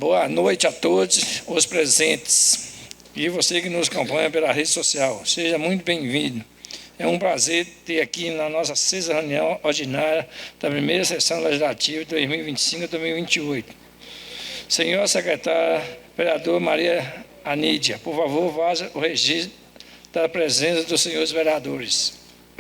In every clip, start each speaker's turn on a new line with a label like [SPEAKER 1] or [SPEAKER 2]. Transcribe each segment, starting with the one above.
[SPEAKER 1] Boa noite a todos os presentes e você que nos acompanha pela rede social. Seja muito bem-vindo. É um prazer ter aqui na nossa sexta reunião ordinária da primeira sessão legislativa de 2025 a 2028. Senhor secretário, vereador Maria Anídia, por favor, vaza o registro da presença dos senhores vereadores.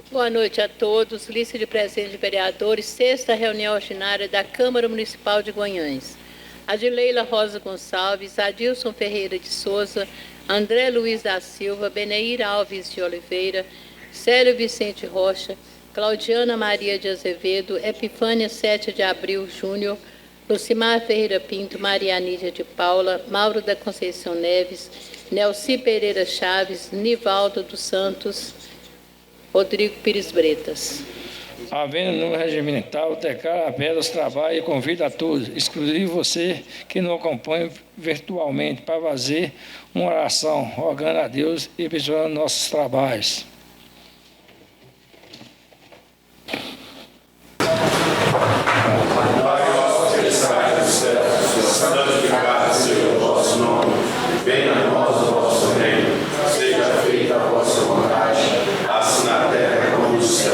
[SPEAKER 2] Boa noite a todos. Lista de presença de vereadores, sexta reunião ordinária da Câmara Municipal de Guanhães. Adileila Rosa Gonçalves, Adilson Ferreira de Souza, André Luiz da Silva, Beneira Alves de Oliveira, Célio Vicente Rocha, Claudiana Maria de Azevedo, Epifânia 7 de Abril Júnior, Lucimar Ferreira Pinto, Maria Anídia de Paula, Mauro da Conceição Neves, Nelci Pereira Chaves, Nivaldo dos Santos, Rodrigo Pires Bretas.
[SPEAKER 1] Havendo no regimental, declaro aberto os trabalhos e convido a todos, exclusive você que nos acompanha virtualmente, para fazer uma oração, rogando a Deus e abençoando nossos trabalhos.
[SPEAKER 3] Santificado seja o vosso nome, venha a nós o vosso reino, seja feita a vossa vontade, assim na terra como no céu.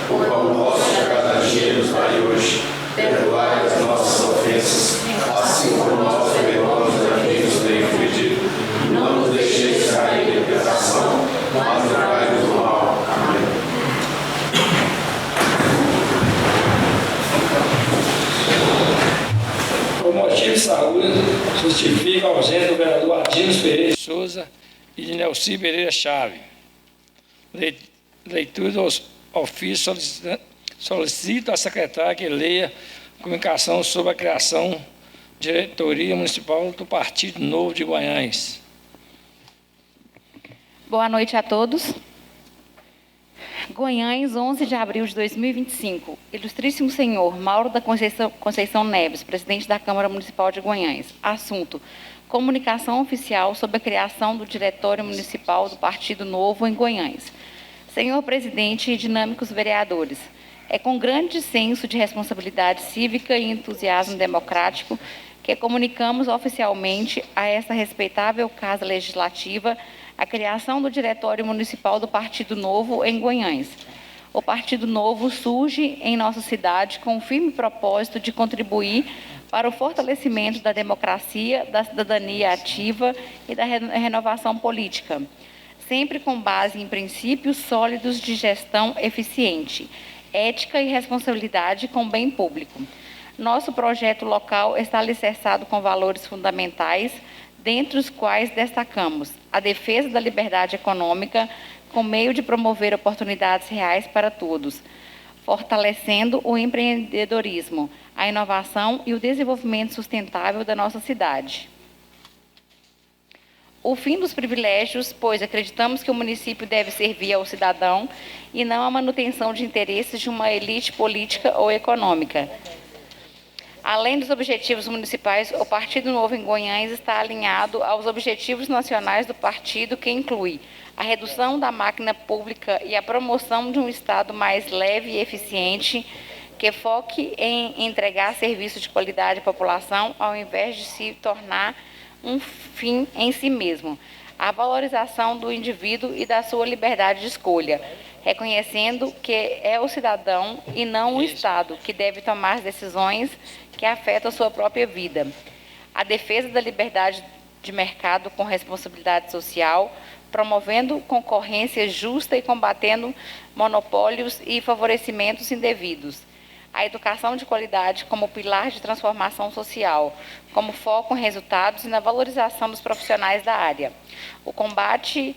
[SPEAKER 3] O pão nosso de cada dia nos dai hoje, perdoai as nossas ofensas, assim como nós perdoamos a quem nos tem ofendido. Não nos deixeis cair em tentação, mas livrai-nos do mal. Amém.
[SPEAKER 1] Por motivo de saúde, justifica a ausência do vereador Adilson Ferreira de Souza e de Nelci Pereira Chave. Leitura dos ofícios. Solicito à secretária que leia a comunicação sobre a criação da diretoria municipal do Partido Novo de Guanhães.
[SPEAKER 4] Boa noite a todos. Guanhães, 11 de abril de 2025. Ilustríssimo senhor Mauro da Conceição Neves, presidente da Câmara Municipal de Guanhães. Assunto: comunicação oficial sobre a criação do Diretório Municipal do Partido Novo em Guanhães. Senhor presidente e dinâmicos vereadores, é com grande senso de responsabilidade cívica e entusiasmo democrático que comunicamos oficialmente a esta respeitável Casa Legislativa a criação do Diretório Municipal do Partido Novo em Guanhães. O Partido Novo surge em nossa cidade com o firme propósito de contribuir para o fortalecimento da democracia, da cidadania ativa e da renovação política, sempre com base em princípios sólidos de gestão eficiente, ética e responsabilidade com o bem público. Nosso projeto local está alicerçado com valores fundamentais, dentre os quais destacamos a defesa da liberdade econômica, com meio de promover oportunidades reais para todos, fortalecendo o empreendedorismo, a inovação e o desenvolvimento sustentável da nossa cidade. O fim dos privilégios, pois acreditamos que o município deve servir ao cidadão e não à manutenção de interesses de uma elite política ou econômica. Além dos objetivos municipais, o Partido Novo em Guanhães está alinhado aos objetivos nacionais do partido, que inclui a redução da máquina pública e a promoção de um Estado mais leve e eficiente, que foque em entregar serviços de qualidade à população, ao invés de se tornar um fim em si mesmo. A valorização do indivíduo e da sua liberdade de escolha, reconhecendo que é o cidadão e não o Estado que deve tomar as decisões que afetam a sua própria vida. A defesa da liberdade de mercado com responsabilidade social, promovendo concorrência justa e combatendo monopólios e favorecimentos indevidos. A educação de qualidade como pilar de transformação social, como foco em resultados e na valorização dos profissionais da área. O combate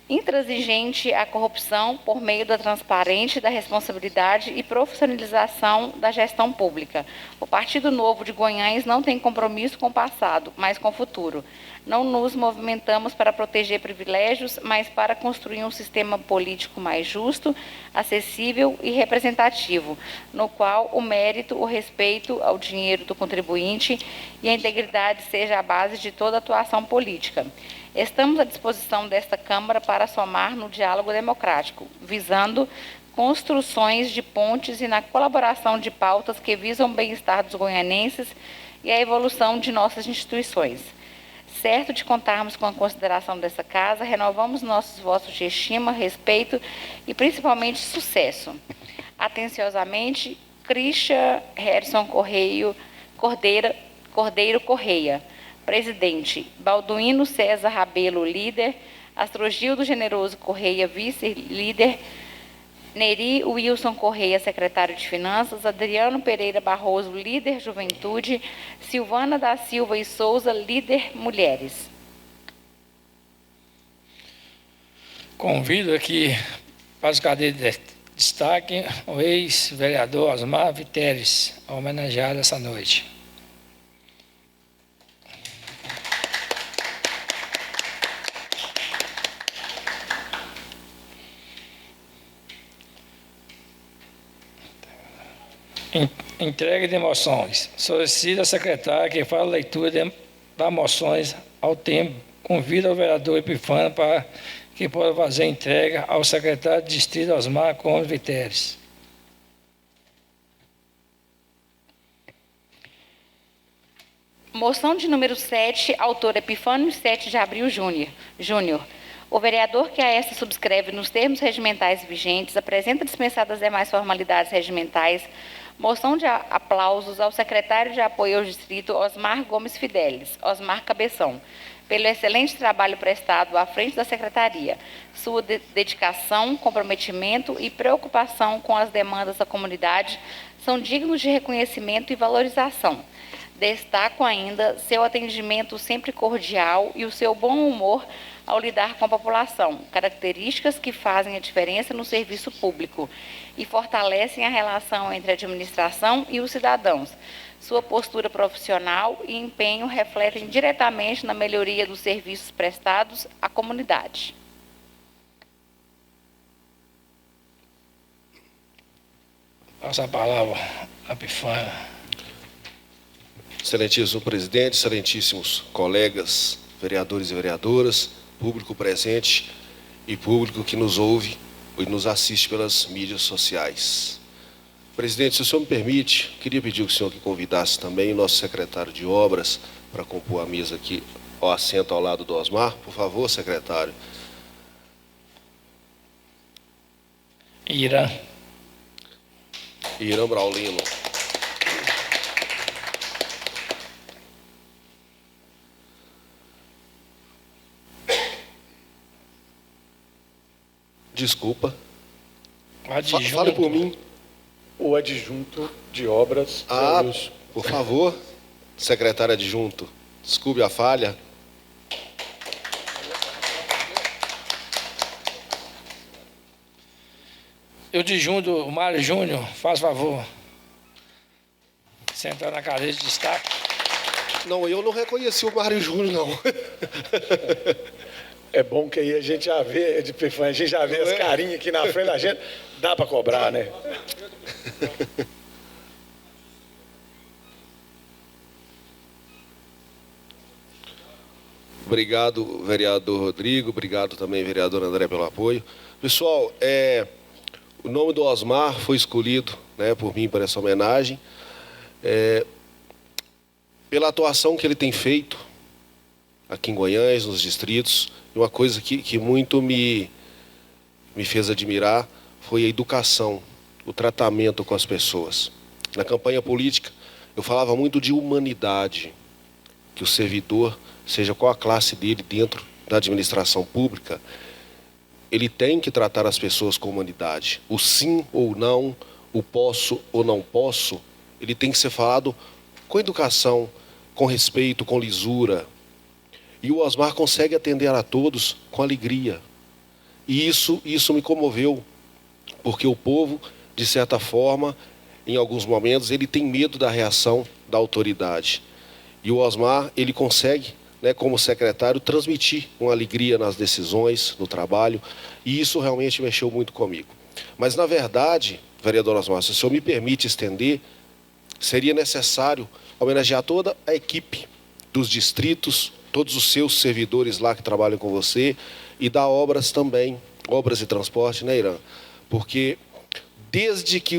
[SPEAKER 4] intransigente à corrupção por meio da transparência, da responsabilidade e profissionalização da gestão pública. O Partido Novo de Guanhães não tem compromisso com o passado, mas com o futuro. Não nos movimentamos para proteger privilégios, mas para construir um sistema político mais justo, acessível e representativo, no qual o mérito, o respeito ao dinheiro do contribuinte e a integridade seja a base de toda atuação política. Estamos à disposição desta Câmara para somar no diálogo democrático, visando construções de pontes e na colaboração de pautas que visam o bem-estar dos goianenses e a evolução de nossas instituições. Certo de contarmos com a consideração dessa casa, renovamos nossos votos de estima, respeito e, principalmente, sucesso. Atenciosamente, Christian Harrison Cordeiro Correia. Presidente, Balduino César Rabelo, líder, Astrogildo Generoso Correia, vice-líder, Neri Wilson Correia, secretário de Finanças, Adriano Pereira Barroso, líder Juventude, Silvana da Silva e Souza, líder Mulheres.
[SPEAKER 1] Convido aqui para os cadeiros de destaque o ex-vereador Osmar Viteres, homenageado essa noite. Entrega de moções. Solicita a secretária que faça a leitura das moções ao tempo. Convida o vereador Epifânio para que possa fazer a entrega ao secretário de distrito Osmar Gomes Viteres.
[SPEAKER 4] Moção de número 7, autor Epifânio 7 de Abril Júnior. O vereador que a esta subscreve nos termos regimentais vigentes apresenta dispensadas demais formalidades regimentais moção de aplausos ao secretário de apoio ao distrito Osmar Gomes Fidelis, Osmar Cabeção, pelo excelente trabalho prestado à frente da secretaria, sua dedicação, comprometimento e preocupação com as demandas da comunidade são dignos de reconhecimento e valorização. Destaco ainda seu atendimento sempre cordial e o seu bom humor ao lidar com a população, características que fazem a diferença no serviço público e fortalecem a relação entre a administração e os cidadãos. Sua postura profissional e empenho refletem diretamente na melhoria dos serviços prestados à comunidade.
[SPEAKER 1] Passa a palavra a Epifânio.
[SPEAKER 5] Excelentíssimo presidente, excelentíssimos colegas, vereadores e vereadoras, público presente e público que nos ouve e nos assiste pelas mídias sociais. Presidente, se o senhor me permite, queria pedir ao senhor que convidasse também o nosso secretário de obras para compor a mesa aqui, ao assento ao lado do Osmar. Por favor, secretário.
[SPEAKER 1] Irã
[SPEAKER 5] Braulino. Desculpa. Fale por mim.
[SPEAKER 6] O adjunto de obras.
[SPEAKER 5] Por favor, secretário adjunto. Desculpe a falha.
[SPEAKER 1] Eu adjunto o Mário Júnior, faz favor. Sentar na cadeira de destaque.
[SPEAKER 5] Não, eu não reconheci o Mário Júnior, não.
[SPEAKER 6] É bom que aí a gente já vê, a gente já vê as carinhas aqui na frente da gente. Dá para cobrar, né?
[SPEAKER 5] Obrigado, vereador Rodrigo. Obrigado também, vereador André, pelo apoio. Pessoal, o nome do Osmar foi escolhido, né, por mim para essa homenagem, pela atuação que ele tem feito aqui em Goiânia, nos distritos. E uma coisa que muito me fez admirar foi a educação, o tratamento com as pessoas. Na campanha política, eu falava muito de humanidade, que o servidor, seja qual a classe dele dentro da administração pública, ele tem que tratar as pessoas com humanidade. O sim ou não, o posso ou não posso, ele tem que ser falado com educação, com respeito, com lisura. E o Osmar consegue atender a todos com alegria. E isso me comoveu, porque o povo, de certa forma, em alguns momentos, ele tem medo da reação da autoridade. E o Osmar, ele consegue, né, como secretário, transmitir uma alegria nas decisões, no trabalho, e isso realmente mexeu muito comigo. Mas, na verdade, vereador Osmar, se o senhor me permite estender, seria necessário homenagear toda a equipe dos distritos, todos os seus servidores lá que trabalham com você, e dar obras também, obras de transporte, né, Irã? Porque desde que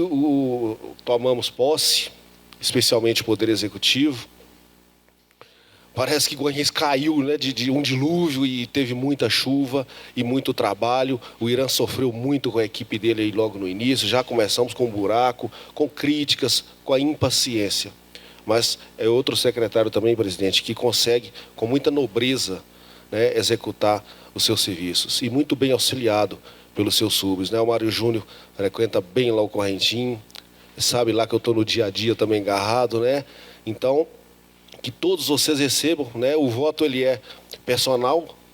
[SPEAKER 5] tomamos posse, especialmente o Poder Executivo, Parece que Guanhães caiu, né, de um dilúvio e teve muita chuva e muito trabalho. O Irã sofreu muito com a equipe dele aí logo no início. Já começamos com um buraco, com críticas, com a impaciência. Mas é outro secretário também, presidente, que consegue, com muita nobreza, né, executar os seus serviços. E muito bem auxiliado pelos seus subs, né? O Mário Júnior frequenta bem lá o Correntinho, sabe lá que eu estou no dia a dia também agarrado, né? Então, que todos vocês recebam, né? O voto ele é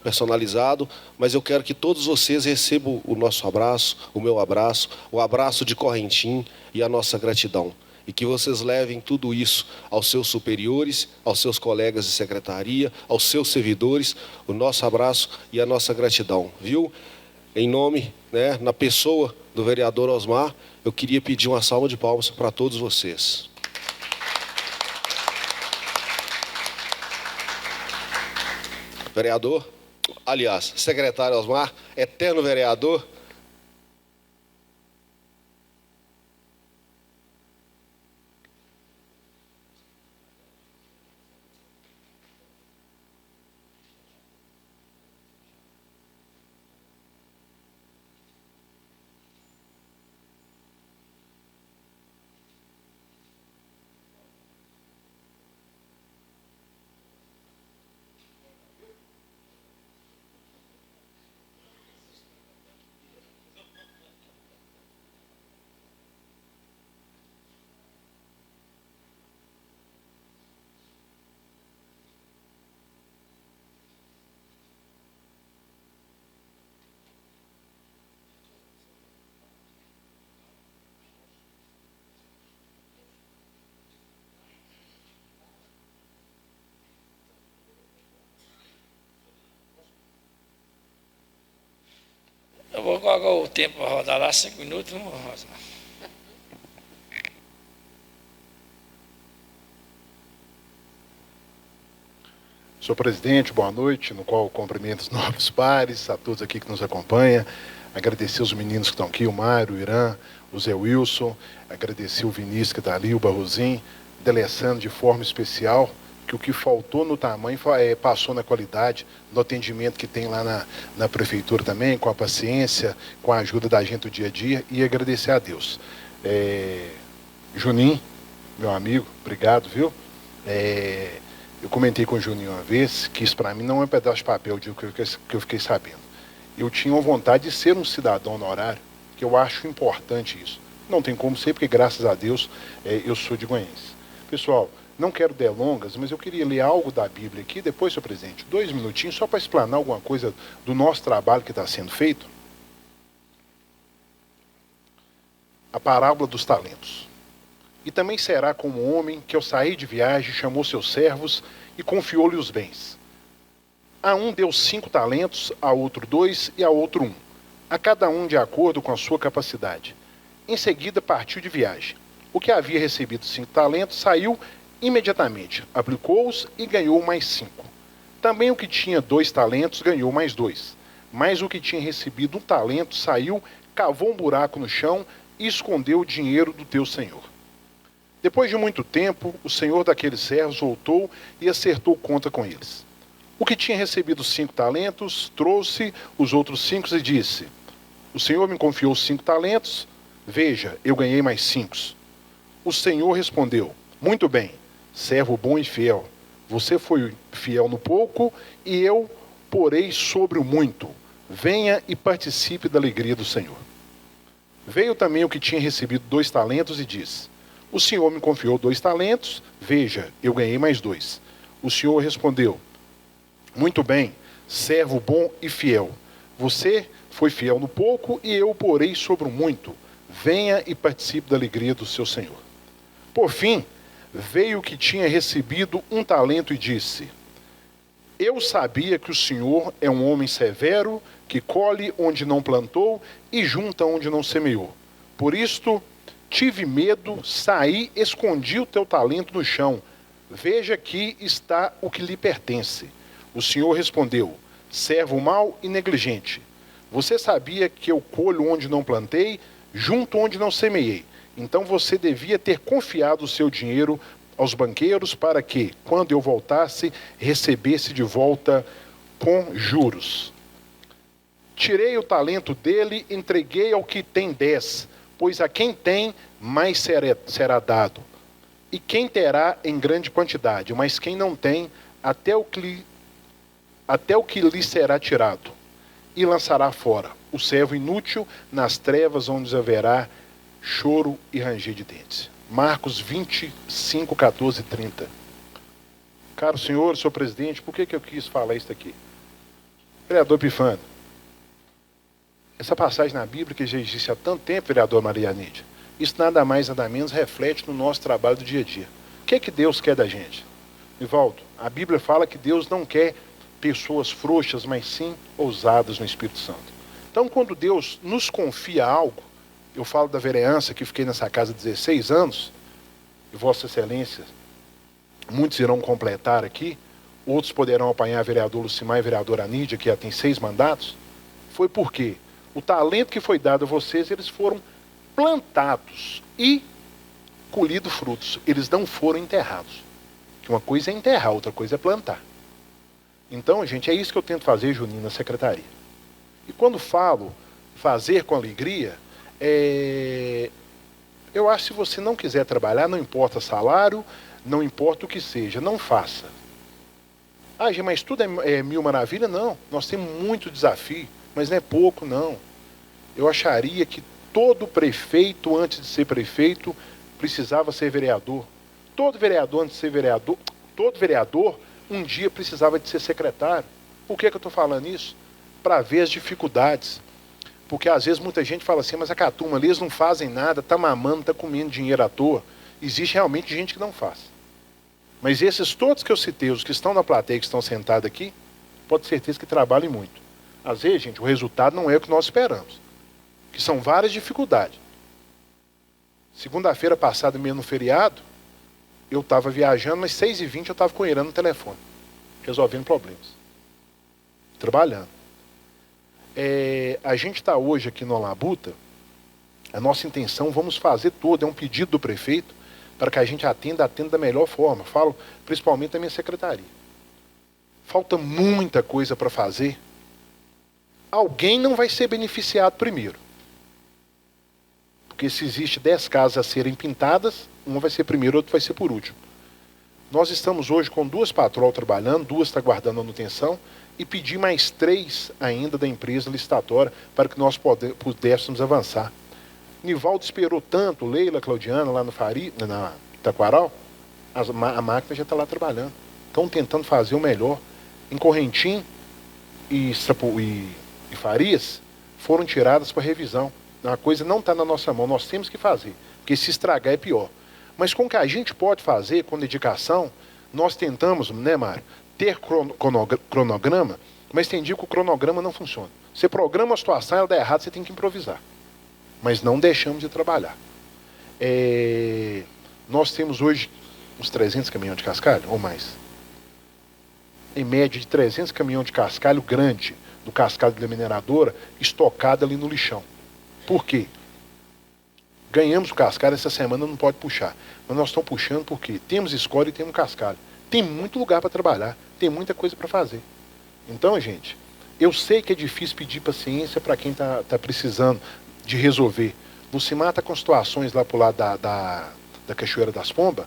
[SPEAKER 5] personalizado, mas eu quero que todos vocês recebam o nosso abraço, o meu abraço, o abraço de Correntinho e a nossa gratidão. E que vocês levem tudo isso aos seus superiores, aos seus colegas de secretaria, aos seus servidores, o nosso abraço e a nossa gratidão, viu? Em nome, né, na pessoa do vereador Osmar, eu queria pedir uma salva de palmas para todos vocês. Vereador, aliás, secretário Osmar, eterno vereador.
[SPEAKER 1] Eu vou colocar o tempo para rodar lá, 5 minutos, vamos rodar.
[SPEAKER 7] Senhor presidente, boa noite, no qual eu cumprimento os novos pares, a todos aqui que nos acompanham, agradecer os meninos que estão aqui, o Mário, o Irã, o Zé Wilson, agradecer o Vinícius que está ali, o Barrozinho, Delessandro de forma especial, que o que faltou no tamanho passou na qualidade, no atendimento que tem lá na prefeitura também, com a paciência, com a ajuda da gente do dia a dia, e agradecer a Deus. Juninho, meu amigo, obrigado, viu? Eu comentei com o Juninho uma vez que isso para mim não é um pedaço de papel que eu fiquei sabendo. Eu tinha uma vontade de ser um cidadão honorário, que eu acho importante isso. Não tem como ser, porque graças a Deus eu sou de Guanhães. Pessoal, não quero delongas, mas eu queria ler algo da Bíblia aqui, depois, senhor presidente, 2 minutinhos, só para explanar alguma coisa do nosso trabalho que está sendo feito. A parábola dos talentos. E também será como um homem que ao sair de viagem chamou seus servos e confiou-lhe os bens. A um deu 5 talentos, a outro 2 e a outro 1, a cada um de acordo com a sua capacidade. Em seguida partiu de viagem. O que havia recebido 5 talentos saiu imediatamente, aplicou-os e ganhou mais 5. Também o que tinha 2 talentos ganhou mais 2. Mas o que tinha recebido 1 talento saiu, cavou um buraco no chão e escondeu o dinheiro do teu senhor. Depois de muito tempo, o senhor daqueles servos voltou e acertou conta com eles. O que tinha recebido 5 talentos trouxe os outros 5 e disse: o senhor me confiou 5 talentos, veja, eu ganhei mais 5. O senhor respondeu: muito bem, servo bom e fiel. Você foi fiel no pouco e eu porei sobre o muito. Venha e participe da alegria do Senhor. Veio também o que tinha recebido 2 talentos e disse: o senhor me confiou 2 talentos, veja, eu ganhei mais 2. O senhor respondeu: muito bem, servo bom e fiel. Você foi fiel no pouco e eu porei sobre o muito. Venha e participe da alegria do seu Senhor. Por fim, veio o que tinha recebido 1 talento e disse: eu sabia que o senhor é um homem severo, que colhe onde não plantou e junta onde não semeou. Por isto, tive medo, saí, escondi o teu talento no chão. Veja aqui está o que lhe pertence. O senhor respondeu: servo mau e negligente. Você sabia que eu colho onde não plantei, junto onde não semeei. Então você devia ter confiado o seu dinheiro aos banqueiros, para que, quando eu voltasse, recebesse de volta com juros. Tirei o talento dele, entreguei ao que tem 10, pois a quem tem, mais será dado. E quem terá em grande quantidade, mas quem não tem, até o que lhe será tirado. E lançará fora o servo inútil nas trevas, onde haverá choro e ranger de dentes. Marcos 25, 14 e 30. Caro senhor presidente, por que eu quis falar isso aqui? Vereador Epifânio, essa passagem na Bíblia que já existe há tanto tempo, vereador Marianide, isso nada mais, nada menos reflete no nosso trabalho do dia a dia. O que é que Deus quer da gente? Nivaldo, a Bíblia fala que Deus não quer pessoas frouxas, mas sim ousadas no Espírito Santo. Então, quando Deus nos confia algo, eu falo da vereança que fiquei nessa casa 16 anos, e Vossa Excelência, muitos irão completar aqui, outros poderão apanhar vereador Lucimar e vereador Anídia, que já tem 6 mandatos, foi porque o talento que foi dado a vocês, eles foram plantados e colhido frutos. Eles não foram enterrados. Que uma coisa é enterrar, outra coisa é plantar. Então, gente, é isso que eu tento fazer, Juninho, na secretaria. E quando falo fazer com alegria, eu acho que se você não quiser trabalhar, não importa salário, não importa o que seja, não faça. Ah, gente, mas tudo é mil maravilha? Não, nós temos muito desafio, mas não é pouco, não. Eu acharia que todo prefeito, antes de ser prefeito, precisava ser vereador. Todo vereador, antes de ser vereador, todo vereador, um dia precisava de ser secretário. Por que eu estou falando isso? Para ver as dificuldades. Porque às vezes muita gente fala assim, mas a turma ali, eles não fazem nada, está mamando, está comendo dinheiro à toa. Existe realmente gente que não faz. Mas esses todos que eu citei, os que estão na plateia, que estão sentados aqui, pode ter certeza que trabalhem muito. Às vezes, gente, o resultado não é o que nós esperamos. Que são várias dificuldades. Segunda-feira passada, mesmo no feriado, eu estava viajando, mas 6h20 eu estava com o Irã no telefone, resolvendo problemas. Trabalhando. A gente está hoje aqui no Labuta, a nossa intenção, vamos fazer tudo, é um pedido do prefeito, para que a gente atenda da melhor forma. Falo principalmente da minha secretaria. Falta muita coisa para fazer. Alguém não vai ser beneficiado primeiro. Porque se existe 10 casas a serem pintadas, uma vai ser primeiro, outra vai ser por último. Nós estamos hoje com 2 patroas trabalhando, 2 estão aguardando a manutenção, e pedir mais 3 ainda da empresa licitatória para que nós pudéssemos avançar. Nivaldo esperou tanto, Leila, Claudiana, lá no na Taquaral, a máquina já está lá trabalhando. Estão tentando fazer o melhor. Em Correntim e Farias foram tiradas para revisão. A coisa não está na nossa mão, nós temos que fazer, porque se estragar é pior. Mas com o que a gente pode fazer, com dedicação, nós tentamos, né, Mário, ter cronograma, mas tem dia que o cronograma não funciona. Você programa a situação, ela dá errado, você tem que improvisar. Mas não deixamos de trabalhar. Nós temos hoje uns 300 caminhões de cascalho, ou mais. Em média de 300 caminhões de cascalho grande, do cascalho da mineradora, estocado ali no lixão. Por quê? Ganhamos o cascalho, essa semana não pode puxar. Mas nós estamos puxando porque temos escola e temos cascalho. Tem muito lugar para trabalhar, tem muita coisa para fazer. Então, gente, eu sei que é difícil pedir paciência para quem está precisando de resolver. Lucimar está com situações lá pro lado da Cachoeira das Pombas.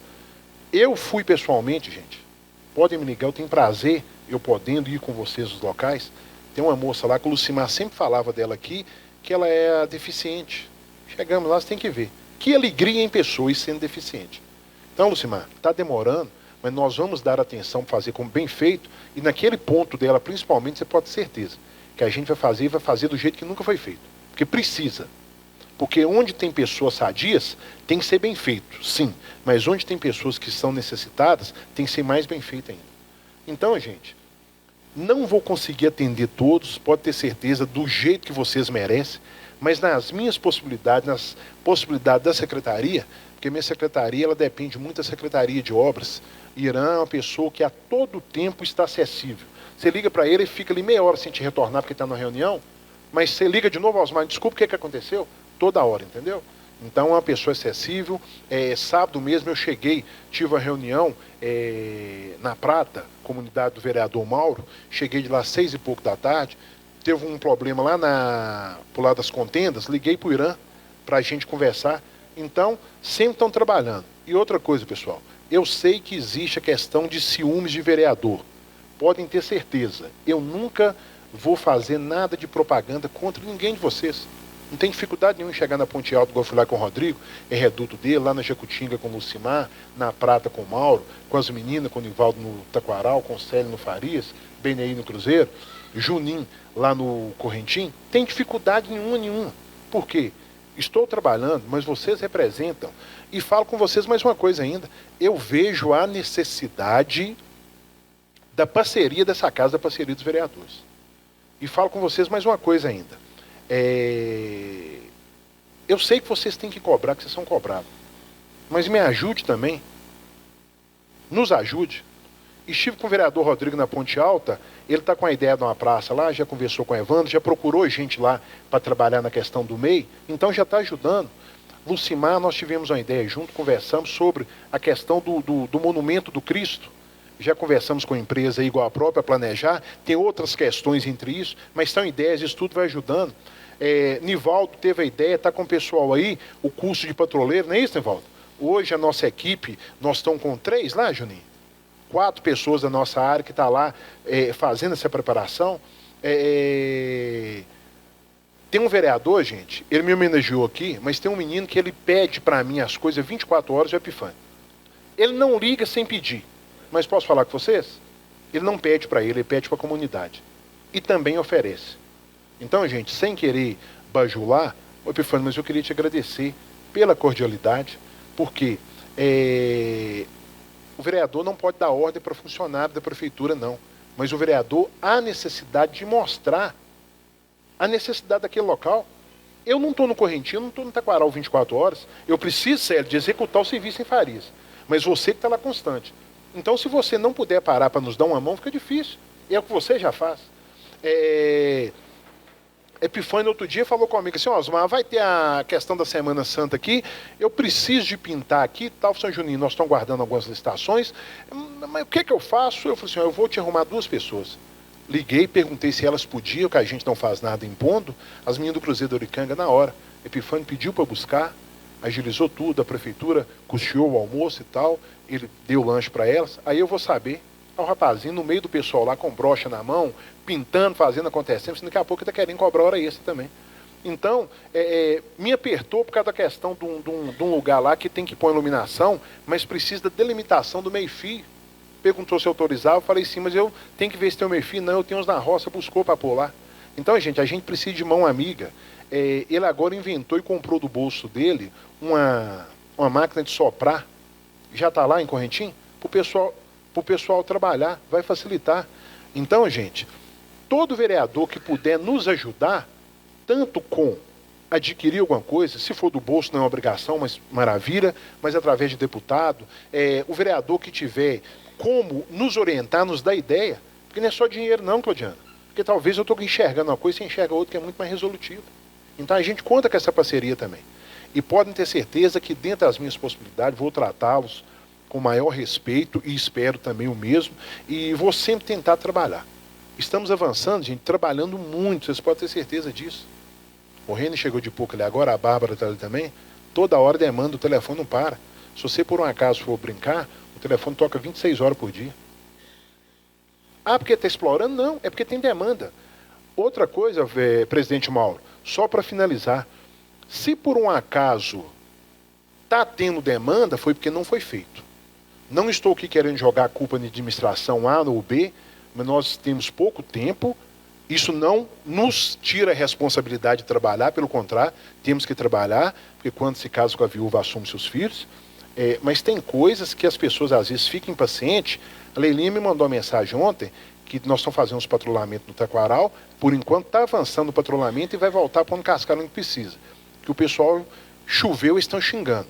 [SPEAKER 7] Eu fui pessoalmente, gente. Podem me ligar, eu tenho prazer, eu podendo ir com vocês nos locais. Tem uma moça lá que o Lucimar sempre falava dela aqui, que ela é deficiente. Chegamos lá, você tem que ver. Que alegria em pessoa e sendo deficiente. Então, Lucimar, está demorando, mas nós vamos dar atenção para fazer como bem feito, e naquele ponto dela, principalmente, você pode ter certeza que a gente vai fazer e vai fazer do jeito que nunca foi feito. Porque precisa. Porque onde tem pessoas sadias, tem que ser bem feito, sim. Mas onde tem pessoas que são necessitadas, tem que ser mais bem feito ainda. Então, gente, não vou conseguir atender todos, pode ter certeza, do jeito que vocês merecem, mas nas minhas possibilidades, nas possibilidades da secretaria, porque minha secretaria ela depende muito da Secretaria de Obras. Irã é uma pessoa que a todo tempo está acessível. Você liga para ele e fica ali meia hora sem te retornar porque está na reunião, mas você liga de novo, Osmar, desculpa o que aconteceu? Toda hora, entendeu? Então é uma pessoa acessível. Sábado mesmo eu cheguei, tive uma reunião na Prata, comunidade do vereador Mauro, cheguei de lá 6 e pouco da tarde, teve um problema lá pro lado das contendas, liguei para o Irã para a gente conversar. Então, sempre estão trabalhando. E outra coisa, pessoal, eu sei que existe a questão de ciúmes de vereador. Podem ter certeza, eu nunca vou fazer nada de propaganda contra ninguém de vocês. Não tem dificuldade nenhuma em chegar na Ponte Alta, igual eu fui lá com o Rodrigo, reduto dele, lá na Jacutinga com o Lucimar, na Prata com o Mauro, com as meninas, com o Nivaldo no Taquaral, com o Célio no Farias, Benei no Cruzeiro, Junim lá no Correntim. Tem dificuldade nenhuma. Por quê? Estou trabalhando, mas vocês representam. E falo com vocês mais uma coisa ainda. Eu vejo a necessidade da parceria dessa casa, da parceria dos vereadores. E falo com vocês mais uma coisa ainda. Eu sei que vocês têm que cobrar, que vocês são cobrados. Mas me ajude também. Nos ajude. Estive com o vereador Rodrigo na Ponte Alta, ele está com a ideia de uma praça lá, já conversou com o Evandro, já procurou gente lá para trabalhar na questão do MEI, então já está ajudando. Lucimar, nós tivemos uma ideia junto, conversamos sobre a questão do monumento do Cristo. Já conversamos com a empresa igual a própria, planejar, tem outras questões entre isso, mas são ideias, isso tudo vai ajudando. Nivaldo teve a ideia, está com o pessoal aí, o curso de patrulheiro, não é isso, Nivaldo? Hoje a nossa equipe, nós estamos com 3 lá, Juninho? 4 pessoas da nossa área que está lá fazendo essa preparação. Tem um vereador, gente, ele me homenageou aqui, mas tem um menino que ele pede para mim as coisas 24 horas de Epifânio. Ele não liga sem pedir, mas posso falar com vocês? Ele não pede para ele pede para a comunidade. E também oferece. Então, gente, sem querer bajular, Epifânio, mas eu queria te agradecer pela cordialidade, porque o vereador não pode dar ordem para funcionário da prefeitura, não. Mas o vereador há necessidade de mostrar a necessidade daquele local. Eu não estou no Correntinho, não estou no Taquaral 24 horas. Eu preciso, sério, de executar o serviço em Farias. Mas você que está lá constante. Então, se você não puder parar para nos dar uma mão, fica difícil. E é o que você já faz. Epifânio outro dia falou comigo assim, Osmar, vai ter a questão da Semana Santa aqui, eu preciso de pintar aqui, tal, São Juninho, nós estamos guardando algumas licitações, mas o que eu faço? Eu falei assim, eu vou te arrumar 2 pessoas. Liguei, perguntei se elas podiam, que a gente não faz nada impondo, as meninas do Cruzeiro do Oricanga na hora. Epifânio pediu para buscar, agilizou tudo, a prefeitura custeou o almoço e tal, ele deu lanche para elas, aí eu vou saber. O rapazinho no meio do pessoal lá com brocha na mão, pintando, fazendo, acontecendo, daqui a pouco ele está querendo cobrar hora extra também. Então, me apertou por causa da questão de um lugar lá que tem que pôr iluminação, mas precisa da delimitação do meio-fio. Perguntou se autorizava, eu falei sim, mas eu tenho que ver se tem o meio-fio. Não, eu tenho uns na roça, buscou para pôr lá. Então, a gente precisa de mão amiga. Ele agora inventou e comprou do bolso dele uma máquina de soprar. Já está lá em Correntim? Para o pessoal trabalhar, vai facilitar. Então, gente, todo vereador que puder nos ajudar, tanto com adquirir alguma coisa, se for do bolso não é uma obrigação, mas maravilha, mas através de deputado, o vereador que tiver como nos orientar, nos dar ideia, porque não é só dinheiro não, Claudiana, porque talvez eu estou enxergando uma coisa e você enxerga outra que é muito mais resolutiva. Então a gente conta com essa parceria também. E podem ter certeza que dentro das minhas possibilidades, vou tratá-los com maior respeito e espero também o mesmo, e vou sempre tentar trabalhar. Estamos avançando, gente, trabalhando muito, vocês podem ter certeza disso. O Reni chegou de pouco ali agora, a Bárbara está ali também, toda hora demanda, o telefone não para. Se você por um acaso for brincar, o telefone toca 26 horas por dia. Ah, porque está explorando? Não, é porque tem demanda. Outra coisa, presidente Mauro, só para finalizar, se por um acaso está tendo demanda, foi porque não foi feito. Não estou aqui querendo jogar a culpa na administração A ou B, mas nós temos pouco tempo, isso não nos tira a responsabilidade de trabalhar, pelo contrário, temos que trabalhar, porque quando se casa com a viúva, assume seus filhos, mas tem coisas que as pessoas às vezes ficam impacientes. A Leilinha me mandou uma mensagem ontem, que nós estamos fazendo uns patrulhamentos no Taquaral, por enquanto está avançando o patrulhamento e vai voltar para onde cascar onde precisa. Que o pessoal choveu e estão xingando.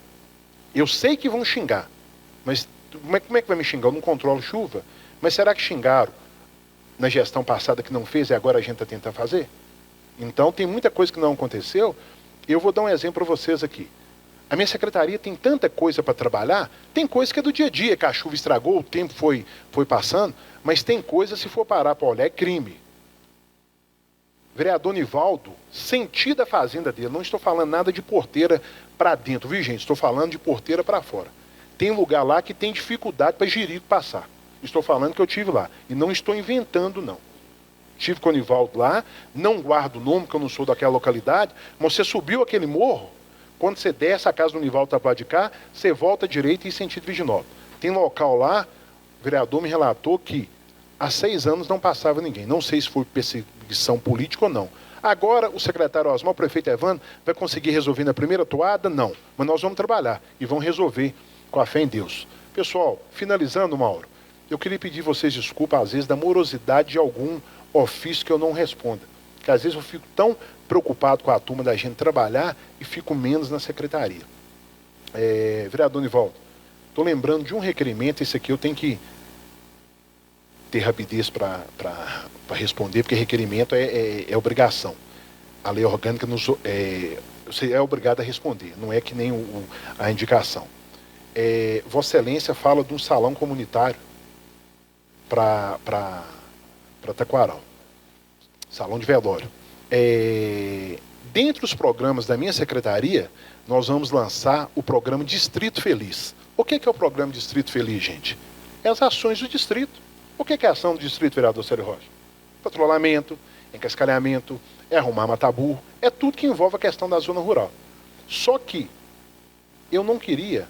[SPEAKER 7] Eu sei que vão xingar, mas como é que vai me xingar? Eu não controlo chuva. Mas será que xingaram na gestão passada que não fez e agora a gente está tentando fazer? Então tem muita coisa que não aconteceu. Eu vou dar um exemplo para vocês aqui. A minha secretaria tem tanta coisa para trabalhar, tem coisa que é do dia a dia, que a chuva estragou, o tempo foi passando, mas tem coisa, se for parar para olhar, é crime. Vereador Nivaldo, sentido a fazenda dele, não estou falando nada de porteira para dentro, viu gente? Estou falando de porteira para fora. Tem lugar lá que tem dificuldade para jirico passar. Estou falando que eu tive lá. E não estou inventando, não. Tive com o Nivaldo lá, não guardo o nome, que eu não sou daquela localidade, mas você subiu aquele morro, quando você desce, a casa do Nivaldo está para lá de cá, você volta à direita e em sentido Virginópolis. Tem local lá, o vereador me relatou que há 6 anos não passava ninguém. Não sei se foi perseguição política ou não. Agora, o secretário Osmar, o prefeito Evandro, vai conseguir resolver na primeira toada? Não. Mas nós vamos trabalhar e vamos resolver com a fé em Deus. Pessoal, finalizando, Mauro, eu queria pedir vocês desculpa, às vezes, da morosidade de algum ofício que eu não responda. Porque às vezes eu fico tão preocupado com a turma da gente trabalhar e fico menos na secretaria. Vereador Nivaldo, estou lembrando de um requerimento, esse aqui eu tenho que ter rapidez para responder, porque requerimento é obrigação. A lei orgânica você é obrigado a responder, não é que nem a indicação. Vossa Excelência fala de um salão comunitário para Taquaral, salão de velório. Dentre os programas da minha secretaria, nós vamos lançar o programa Distrito Feliz. O que é o programa Distrito Feliz, gente? É as ações do distrito. O que é a ação do distrito, vereador Célio Rocha? Patrulhamento, encascalhamento, arrumar mataburro, é tudo que envolve a questão da zona rural. Só que eu não queria,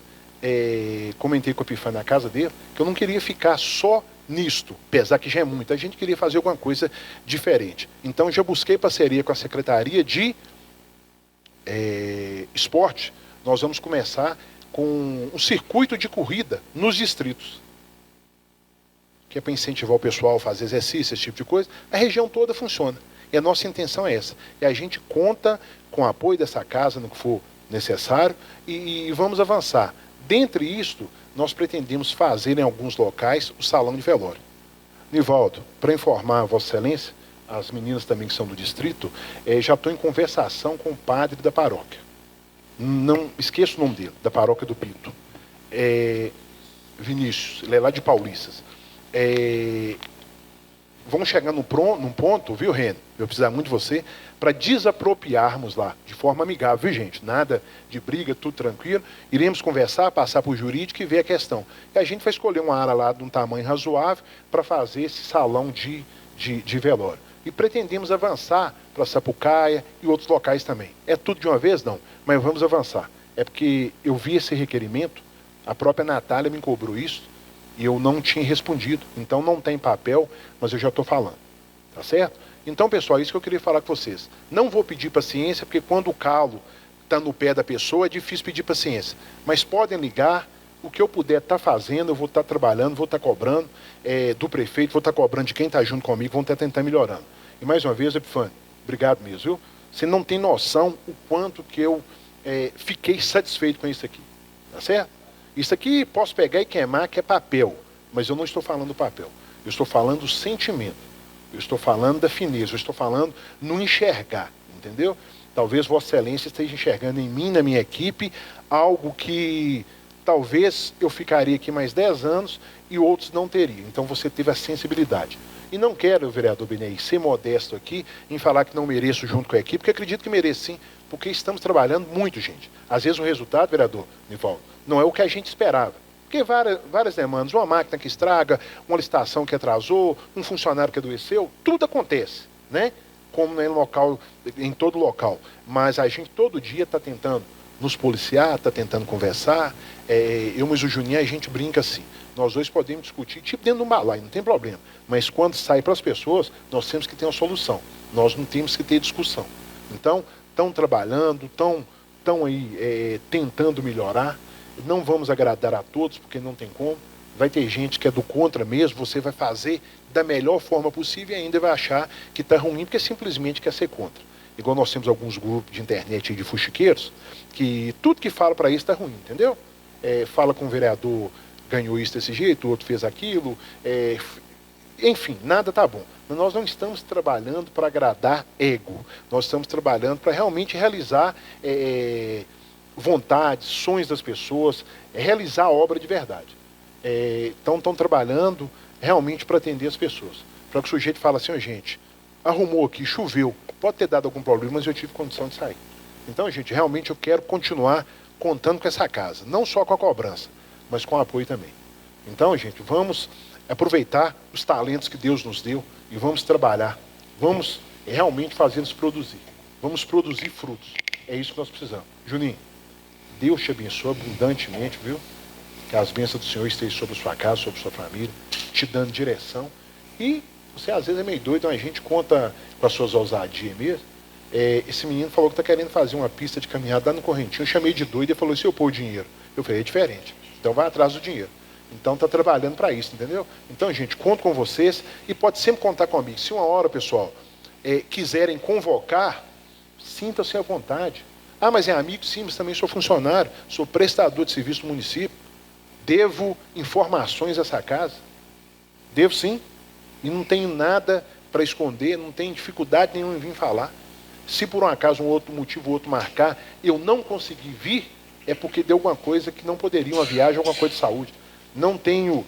[SPEAKER 7] comentei com o Epifânio na casa dele, que eu não queria ficar só nisto, apesar que já é muito, a gente queria fazer alguma coisa diferente. Então já busquei parceria com a Secretaria de Esporte. Nós vamos começar com um circuito de corrida nos distritos, que é para incentivar o pessoal a fazer exercício, esse tipo de coisa. A região toda funciona. E a nossa intenção é essa. E a gente conta com o apoio dessa casa no que for necessário e vamos avançar. Dentre isto, nós pretendemos fazer em alguns locais o salão de velório. Nivaldo, para informar a Vossa Excelência, as meninas também que são do distrito, já estou em conversação com o padre da paróquia. Não esqueço o nome dele, da paróquia do Pinto. Vinícius, ele é lá de Paulistas. Vamos chegar num ponto, viu, Reni? Eu precisar muito de você, para desapropriarmos lá, de forma amigável, viu, gente? Nada de briga, tudo tranquilo. Iremos conversar, passar por jurídico e ver a questão. E a gente vai escolher uma área lá de um tamanho razoável para fazer esse salão de velório. E pretendemos avançar para Sapucaia e outros locais também. É tudo de uma vez? Não, mas vamos avançar. É porque eu vi esse requerimento, a própria Natália me cobrou isso, e eu não tinha respondido. Então não tem papel, mas eu já estou falando. Tá certo? Então, pessoal, isso que eu queria falar com vocês. Não vou pedir paciência, porque quando o calo está no pé da pessoa, é difícil pedir paciência. Mas podem ligar, o que eu puder estar fazendo, eu vou estar trabalhando, vou estar cobrando do prefeito, vou estar cobrando de quem está junto comigo, vamos estar tentando melhorando. E mais uma vez, Epifânio, obrigado mesmo, viu? Você não tem noção o quanto que eu fiquei satisfeito com isso aqui. Tá certo? Isso aqui posso pegar e queimar, que é papel. Mas eu não estou falando do papel. Eu estou falando do sentimento. Eu estou falando da fineza. Eu estou falando no enxergar. Entendeu? Talvez Vossa Excelência esteja enxergando em mim, na minha equipe, algo que talvez eu ficaria aqui mais 10 anos e outros não teriam. Então você teve a sensibilidade. E não quero, vereador Benei, ser modesto aqui em falar que não mereço junto com a equipe, porque acredito que mereço sim, porque estamos trabalhando muito, gente. Às vezes o resultado, vereador Nivaldo, não é o que a gente esperava. Porque várias demandas, uma máquina que estraga, uma licitação que atrasou, um funcionário que adoeceu, tudo acontece, né? Como em todo local. Mas a gente todo dia está tentando nos policiar, está tentando conversar. Eu e o Juninho, a gente brinca assim. Nós dois podemos discutir, tipo dentro de um balaio, não tem problema. Mas quando sai para as pessoas, nós temos que ter uma solução. Nós não temos que ter discussão. Então, estão trabalhando, estão aí tentando melhorar. Não vamos agradar a todos, porque não tem como. Vai ter gente que é do contra mesmo, você vai fazer da melhor forma possível e ainda vai achar que está ruim, porque simplesmente quer ser contra. Igual nós temos alguns grupos de internet aí de fuxiqueiros, que tudo que fala para isso está ruim, entendeu? Fala com o vereador, ganhou isso desse jeito, o outro fez aquilo, enfim, nada tá bom. Mas nós não estamos trabalhando para agradar ego, nós estamos trabalhando para realmente realizar vontades, sonhos das pessoas, realizar a obra de verdade. Então estão trabalhando realmente para atender as pessoas. Para que o sujeito fale assim, gente, arrumou aqui, choveu, pode ter dado algum problema, mas eu tive condição de sair. Então, gente, realmente eu quero continuar contando com essa casa, não só com a cobrança, mas com o apoio também. Então, gente, vamos aproveitar os talentos que Deus nos deu e vamos trabalhar, vamos realmente fazê-los produzir, vamos produzir frutos. É isso que nós precisamos. Juninho, Deus te abençoe abundantemente, viu? Que as bênçãos do Senhor estejam sobre a sua casa, sobre a sua família, te dando direção. E você às vezes é meio doido, então a gente conta com as suas ousadias mesmo. Esse menino falou que está querendo fazer uma pista de caminhada lá no Correntinho. Eu chamei de doido e ele falou, se eu pôr o dinheiro? Eu falei, é diferente. Então vai atrás do dinheiro. Então está trabalhando para isso, entendeu? Então, gente, conto com vocês e pode sempre contar comigo. Se uma hora, pessoal, quiserem convocar, sinta-se à vontade. Ah, mas é amigo? Sim, mas também sou funcionário, sou prestador de serviço do município. Devo informações a essa casa. Devo sim. E não tenho nada para esconder, não tenho dificuldade nenhuma em vir falar. Se por um acaso um outro motivo ou outro marcar, eu não consegui vir, é porque deu alguma coisa que não poderia, uma viagem, alguma coisa de saúde. Não tenho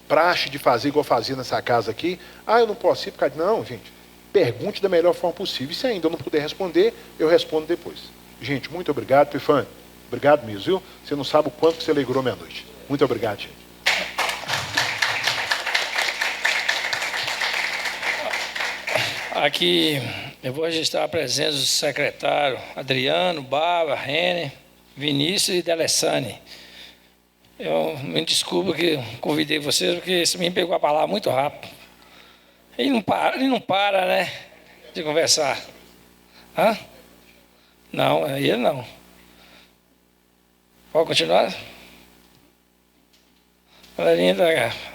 [SPEAKER 7] praxe de fazer igual fazia nessa casa aqui. Ah, eu não posso ir por causa... Não, gente. Pergunte da melhor forma possível. E se ainda eu não puder responder, eu respondo depois. Gente, muito obrigado, Epifânio. Obrigado mesmo, viu? Você não sabe o quanto que você alegrou minha noite. Muito obrigado, gente.
[SPEAKER 1] Aqui eu vou registrar a presença do secretário Adriano, Baba, Renner, Vinícius e D'Alessane. Eu me desculpo que convidei vocês, porque esse menino pegou a palavra muito rápido. Ele não para, né, de conversar. Hã? Não, ele não. Pode continuar? Galerinha da...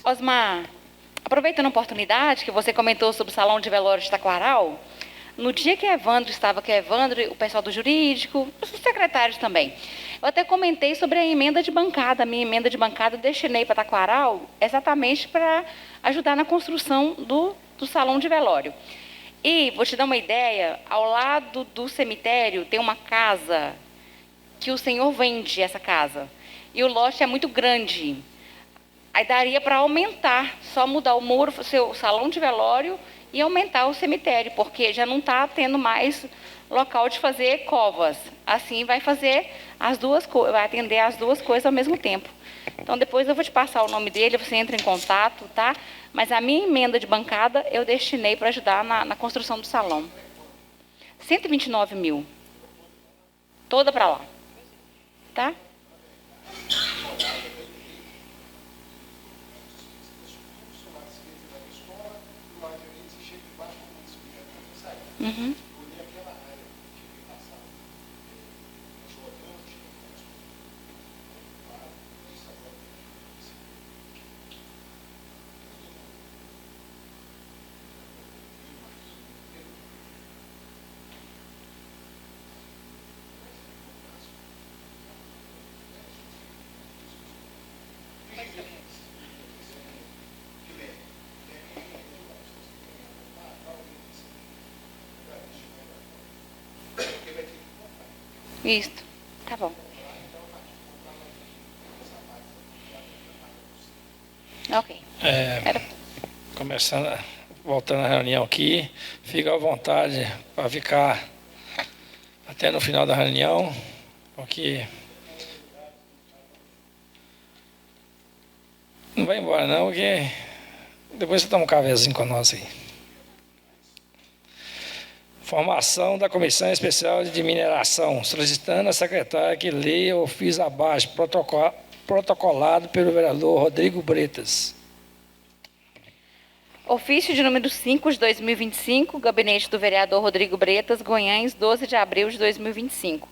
[SPEAKER 4] Osmar, aproveitando a oportunidade que você comentou sobre o salão de velório de Taquaral, no dia que Evandro estava aqui, o pessoal do jurídico, os secretários também, eu até comentei sobre a emenda de bancada. A minha emenda de bancada eu destinei para Taquaral exatamente para ajudar na construção do salão de velório. E, vou te dar uma ideia, ao lado do cemitério tem uma casa que o senhor vende essa casa. E o lote é muito grande. Aí daria para aumentar, só mudar o muro, seu salão de velório e aumentar o cemitério, porque já não está tendo mais local de fazer covas. Assim vai fazer as duas coisas, vai atender as duas coisas ao mesmo tempo. Então depois eu vou te passar o nome dele, você entra em contato, tá? Mas a minha emenda de bancada eu destinei para ajudar na construção do salão. 129 mil. Toda para lá. Tá? Uhum. Isso. Tá bom. Ok.
[SPEAKER 1] Voltando à reunião aqui, fica à vontade para ficar até no final da reunião, porque não vai embora não, porque depois você toma um cafezinho com nós aí. Formação da Comissão Especial de Mineração, solicitando a secretária que leia o ofício abaixo, protocolado pelo vereador Rodrigo Bretas.
[SPEAKER 4] Ofício de número 5 de 2025, gabinete do vereador Rodrigo Bretas, Goiânia, 12 de abril de 2025.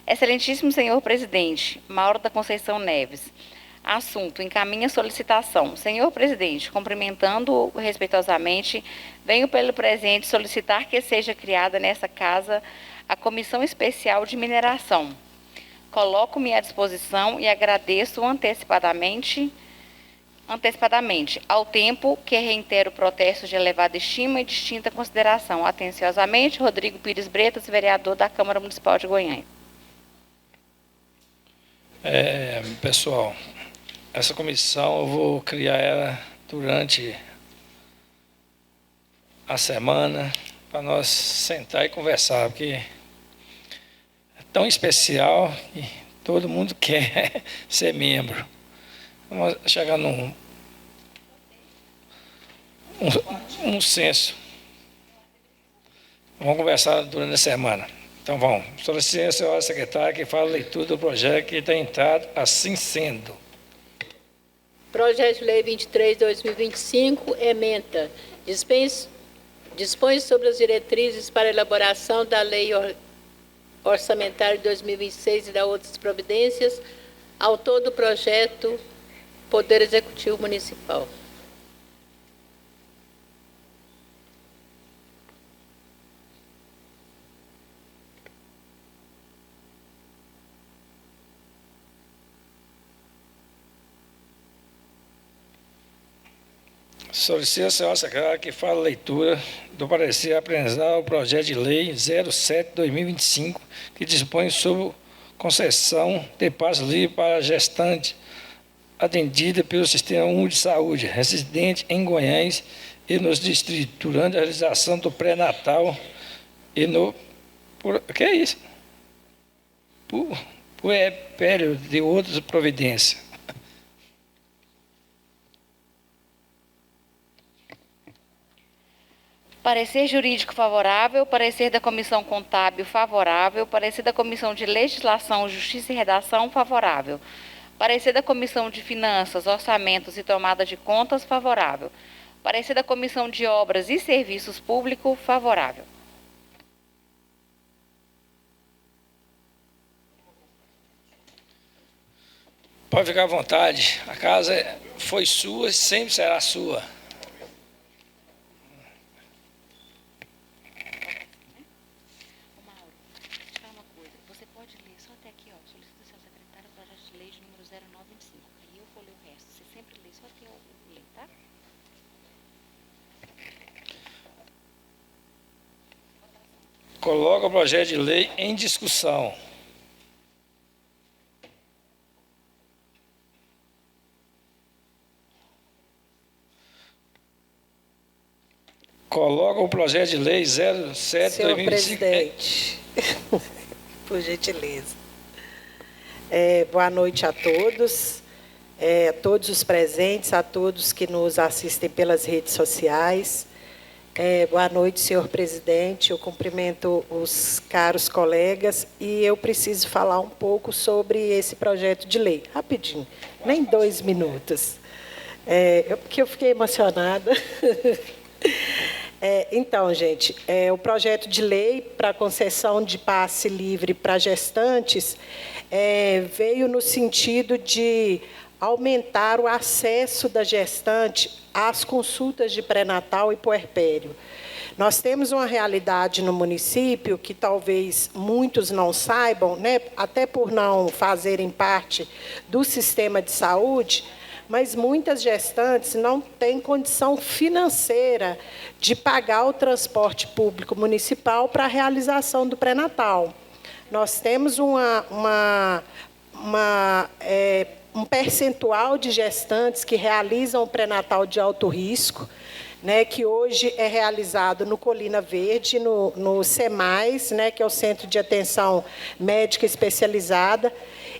[SPEAKER 4] Excelentíssimo senhor presidente, Mauro da Conceição Neves. Assunto: encaminha solicitação. Senhor presidente, cumprimentando respeitosamente, venho pelo presente solicitar que seja criada nessa casa a Comissão Especial de Mineração. Coloco-me à disposição e agradeço antecipadamente antecipadamente, ao tempo que reitero protestos de elevada estima e distinta consideração. Atenciosamente, Rodrigo Pires Bretas, vereador da Câmara Municipal de Goiânia.
[SPEAKER 1] Pessoal, essa comissão eu vou criar ela durante a semana para nós sentar e conversar, porque é tão especial que todo mundo quer ser membro. Vamos chegar num senso. Vamos conversar durante a semana. Então vamos. Solicito a senhora secretária que fale a leitura do projeto que está entrado, assim sendo.
[SPEAKER 2] Projeto de Lei 23/2025, ementa, dispõe sobre as diretrizes para elaboração da Lei Orçamentária de 2026 e da outras providências, autor do projeto, Poder Executivo Municipal.
[SPEAKER 1] Solicito a senhora secretária que fale a leitura do parecer a apresentar o projeto de lei 07/2025, que dispõe sobre concessão de passe livre para gestante atendida pelo Sistema Único de Saúde, residente em Goiânia e nos distritos, durante a realização do pré-natal e no... que é isso? Por período de outras providências.
[SPEAKER 4] Parecer jurídico favorável, parecer da Comissão Contábil favorável, parecer da Comissão de Legislação, Justiça e Redação favorável, parecer da Comissão de Finanças, Orçamentos e Tomada de Contas favorável, parecer da Comissão de Obras e Serviços Públicos favorável.
[SPEAKER 1] Pode ficar à vontade, a casa foi sua e sempre será sua. Coloca o projeto de lei em discussão. Coloca o projeto de lei 07/2025.
[SPEAKER 8] Senhor presidente, por gentileza. Boa noite a todos os presentes, a todos que nos assistem pelas redes sociais. Boa noite, senhor presidente. Eu cumprimento os caros colegas e eu preciso falar um pouco sobre esse projeto de lei. Rapidinho, nem 2 minutos. Porque eu fiquei emocionada. Então, gente, o projeto de lei para concessão de passe livre para gestantes veio no sentido de aumentar o acesso da gestante às consultas de pré-natal e puerpério. Nós temos uma realidade no município que talvez muitos não saibam, né, até por não fazerem parte do sistema de saúde, mas muitas gestantes não têm condição financeira de pagar o transporte público municipal para a realização do pré-natal. Nós temos um percentual de gestantes que realizam o pré-natal de alto risco, né, que hoje é realizado no Colina Verde, no CEMAIS, né, que é o Centro de Atenção Médica Especializada,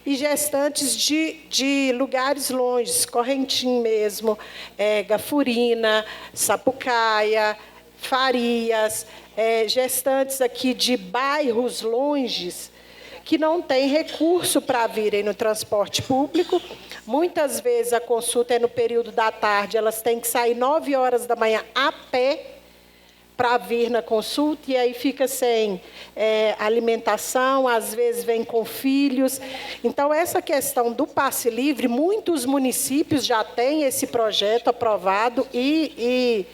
[SPEAKER 8] e gestantes de lugares longes, Correntim mesmo, Gafurina, Sapucaia, Farias, gestantes aqui de bairros longes, que não têm recurso para virem no transporte público. Muitas vezes a consulta é no período da tarde, elas têm que sair 9 horas da manhã a pé para vir na consulta, e aí fica sem alimentação, às vezes vem com filhos. Então, essa questão do passe livre, muitos municípios já têm esse projeto aprovado e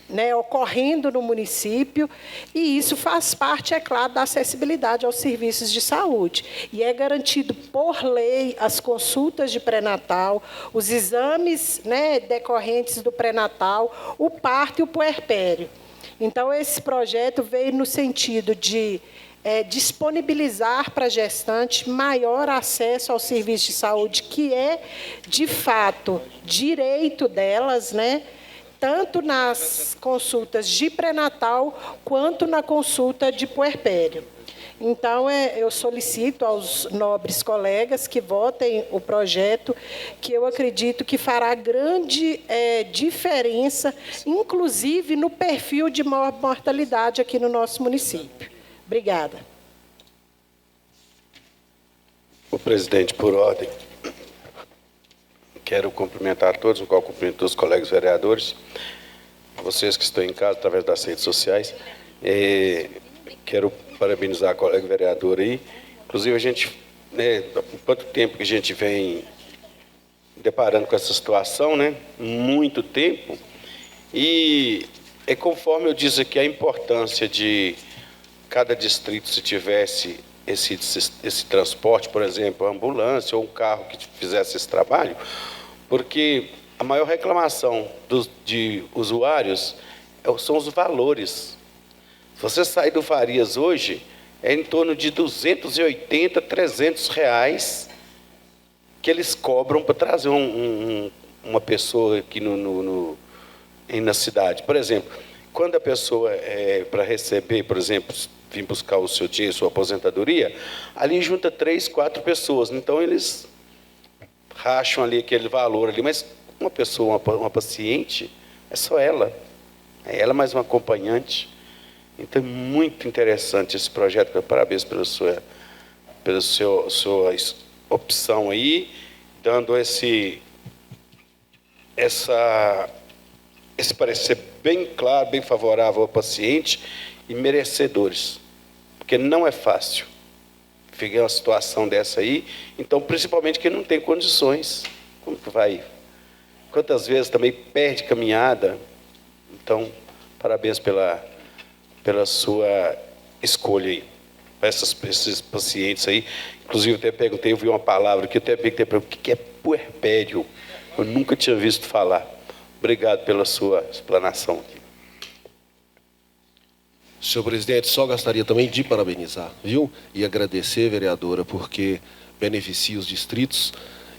[SPEAKER 8] né, ocorrendo no município, e isso faz parte, é claro, da acessibilidade aos serviços de saúde. E é garantido por lei as consultas de pré-natal, os exames, né, decorrentes do pré-natal, o parto e o puerpério. Então, esse projeto veio no sentido de disponibilizar para a gestante maior acesso ao serviço de saúde, que é, de fato, direito delas, né? Tanto nas consultas de pré-natal, quanto na consulta de puerpério. Então, eu solicito aos nobres colegas que votem o projeto, que eu acredito que fará grande diferença, inclusive no perfil de mortalidade aqui no nosso município. Obrigada.
[SPEAKER 3] O presidente, por ordem, quero cumprimentar a todos, o qual cumprimento os colegas vereadores, vocês que estão em casa através das redes sociais. Quero parabenizar a colega vereadora aí. Inclusive, a gente, né, há quanto tempo que a gente vem deparando com essa situação, né? Muito tempo. E é conforme eu disse aqui, a importância de cada distrito, se tivesse esse transporte, por exemplo, ambulância ou um carro que fizesse esse trabalho, porque a maior reclamação de usuários são os valores. Se você sair do Farias hoje, é em torno de 280, 300 reais que eles cobram para trazer uma pessoa aqui na cidade. Por exemplo, quando a pessoa para receber, por exemplo, vir buscar o seu dinheiro, sua aposentadoria, ali junta 3, 4 pessoas. Então, eles racham ali aquele valor ali, mas uma pessoa, uma paciente, é só ela. É ela mais uma acompanhante. Então, é muito interessante esse projeto. Parabéns pela sua opção aí, dando esse parecer bem claro, bem favorável ao paciente e merecedores. Porque não é fácil ficar uma situação dessa aí. Então, principalmente quem não tem condições. Como que vai? Quantas vezes também perde caminhada? Então, parabéns pela sua escolha aí. Para esses pacientes aí. Inclusive, eu até perguntei, eu vi uma palavra que eu até perguntei para o que é puerpério. Eu nunca tinha visto falar. Obrigado pela sua explanação aqui.
[SPEAKER 5] Senhor presidente, só gostaria também de parabenizar, viu? E agradecer, vereadora, porque beneficia os distritos.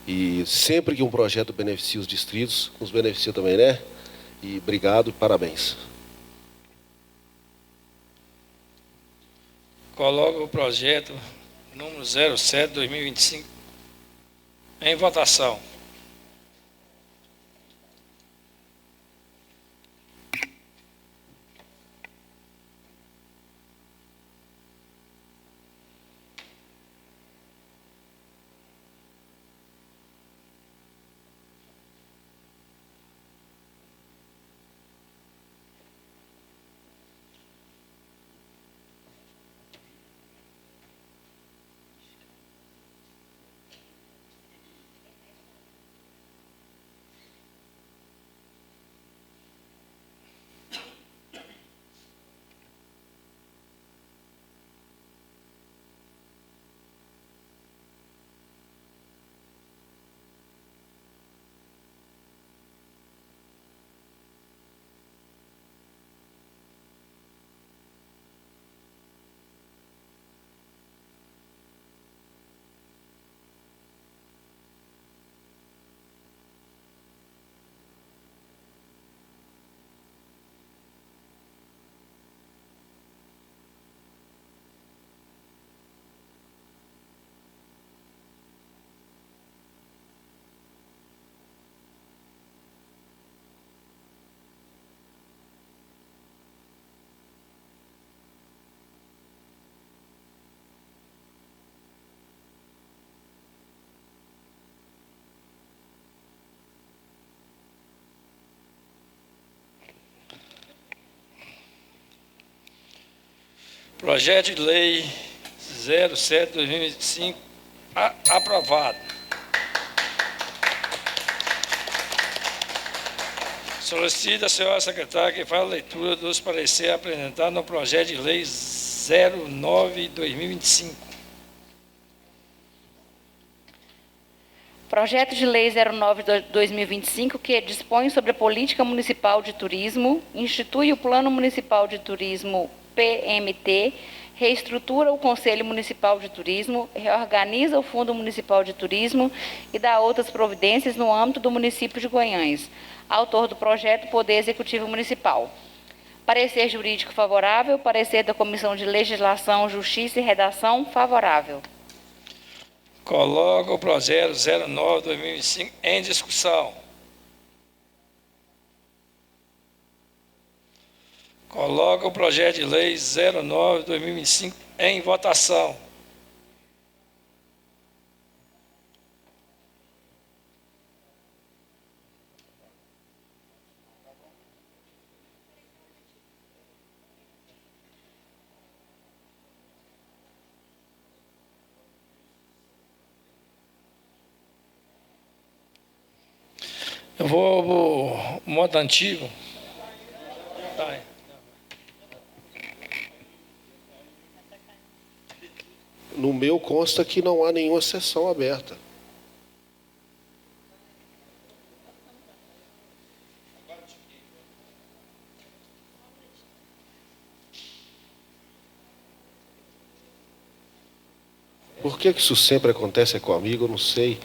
[SPEAKER 5] E sempre que um projeto beneficia os distritos, nos beneficia também, né? E obrigado, parabéns.
[SPEAKER 1] Coloco o projeto número 07/2025 em votação. Projeto de Lei 07/2025 aprovado. Solicito a senhora secretária que faça a leitura dos pareceres apresentados no projeto de lei 09/2025.
[SPEAKER 4] Projeto de Lei 09/2025, que dispõe sobre a política municipal de turismo, institui o Plano Municipal de Turismo, PMT, reestrutura o Conselho Municipal de Turismo, reorganiza o Fundo Municipal de Turismo e dá outras providências no âmbito do município de Guanhães. Autor do projeto, Poder Executivo Municipal. Parecer jurídico favorável, parecer da Comissão de Legislação, Justiça e Redação favorável.
[SPEAKER 1] Coloco o projeto 09/2025 em discussão. Coloco o projeto de lei 09/2025 em votação. Eu vou ao modo antigo. Tá.
[SPEAKER 5] No meu consta que não há nenhuma sessão aberta. Por que isso sempre acontece comigo? Eu não sei.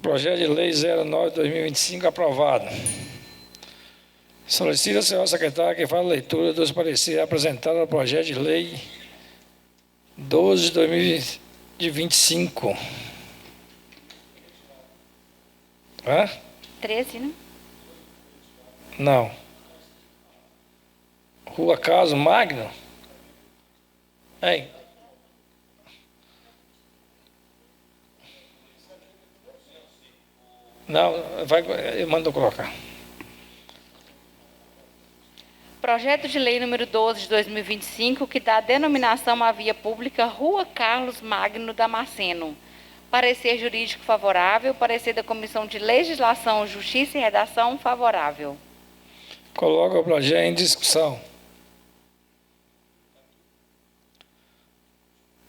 [SPEAKER 1] Projeto de lei 09/2025 aprovado. Solicito a senhora secretária que faça a leitura dos pareceres apresentados ao projeto de lei 12/2025. Hã?
[SPEAKER 4] 13, né?
[SPEAKER 1] Não. Rua Carlos Magno? Hein? Não, eu mando colocar.
[SPEAKER 4] Projeto de lei número 12 de 2025, que dá denominação à via pública Rua Carlos Magno Damasceno. Parecer jurídico favorável, parecer da Comissão de Legislação, Justiça e Redação favorável.
[SPEAKER 1] Coloca o projeto em discussão.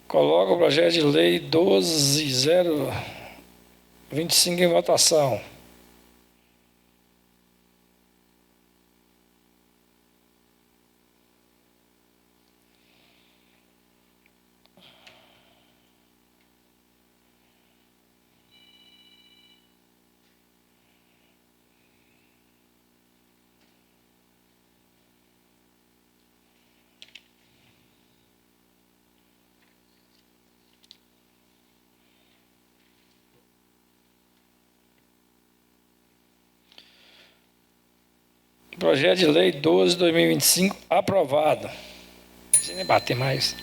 [SPEAKER 1] Coloca o projeto de lei 12/025 em votação. Projeto de lei 12/2025 aprovado. Sem nem bater mais.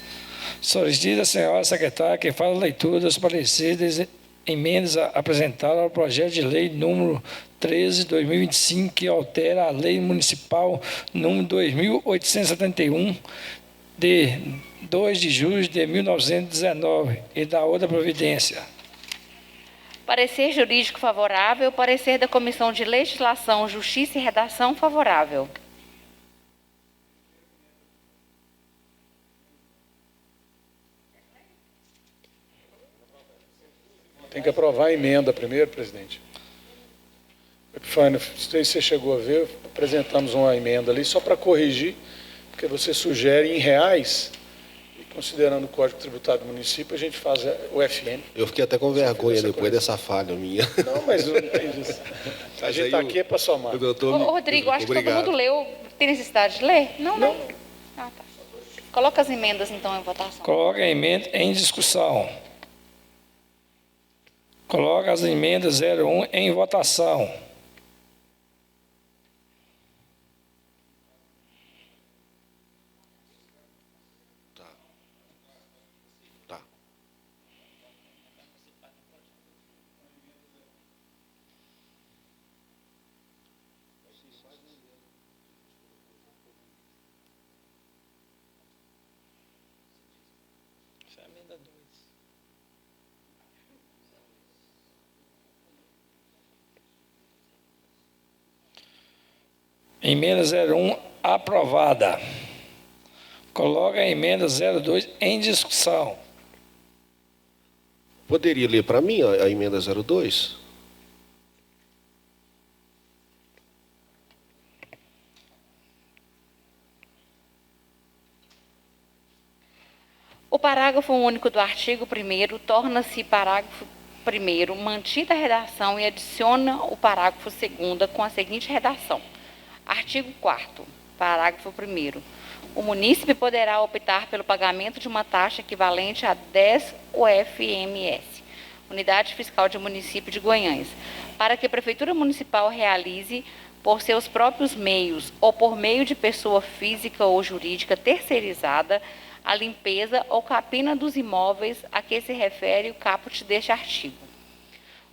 [SPEAKER 1] Solicito a senhora secretária que faça a leitura dos pareceres emendas apresentadas ao projeto de lei número 13/2025, que altera a lei municipal número 2.871, de 2 de julho de 1919, e da outra providência.
[SPEAKER 4] Parecer jurídico favorável, parecer da Comissão de Legislação, Justiça e Redação favorável.
[SPEAKER 6] Tem que aprovar a emenda primeiro, presidente. Epifânio, não sei se você chegou a ver, apresentamos uma emenda ali só para corrigir, porque você sugere em reais considerando o Código Tributário do município, a gente faz o FM.
[SPEAKER 5] Eu fiquei até com vergonha depois dessa falha minha.
[SPEAKER 6] Não, mas não tem isso. A gente está aqui é para somar.
[SPEAKER 4] Ô, Rodrigo, acho que todo mundo leu. Tem necessidade de ler? Não, né? Ah, tá. Coloca as emendas, então, em votação.
[SPEAKER 1] Coloca a emenda em discussão. Coloca as emendas 01 em votação.
[SPEAKER 5] Tá.
[SPEAKER 1] Emenda 01 aprovada. Coloca a emenda 02 em discussão.
[SPEAKER 5] Poderia ler para mim a emenda 02?
[SPEAKER 4] O parágrafo único do artigo 1º torna-se parágrafo 1º, mantida a redação e adiciona o parágrafo 2º com a seguinte redação. Artigo 4º, parágrafo 1º. O munícipe poderá optar pelo pagamento de uma taxa equivalente a 10 UFMS, Unidade Fiscal de Município de Guanhães, para que a Prefeitura Municipal realize, por seus próprios meios ou por meio de pessoa física ou jurídica terceirizada, a limpeza ou capina dos imóveis a que se refere o caput deste artigo.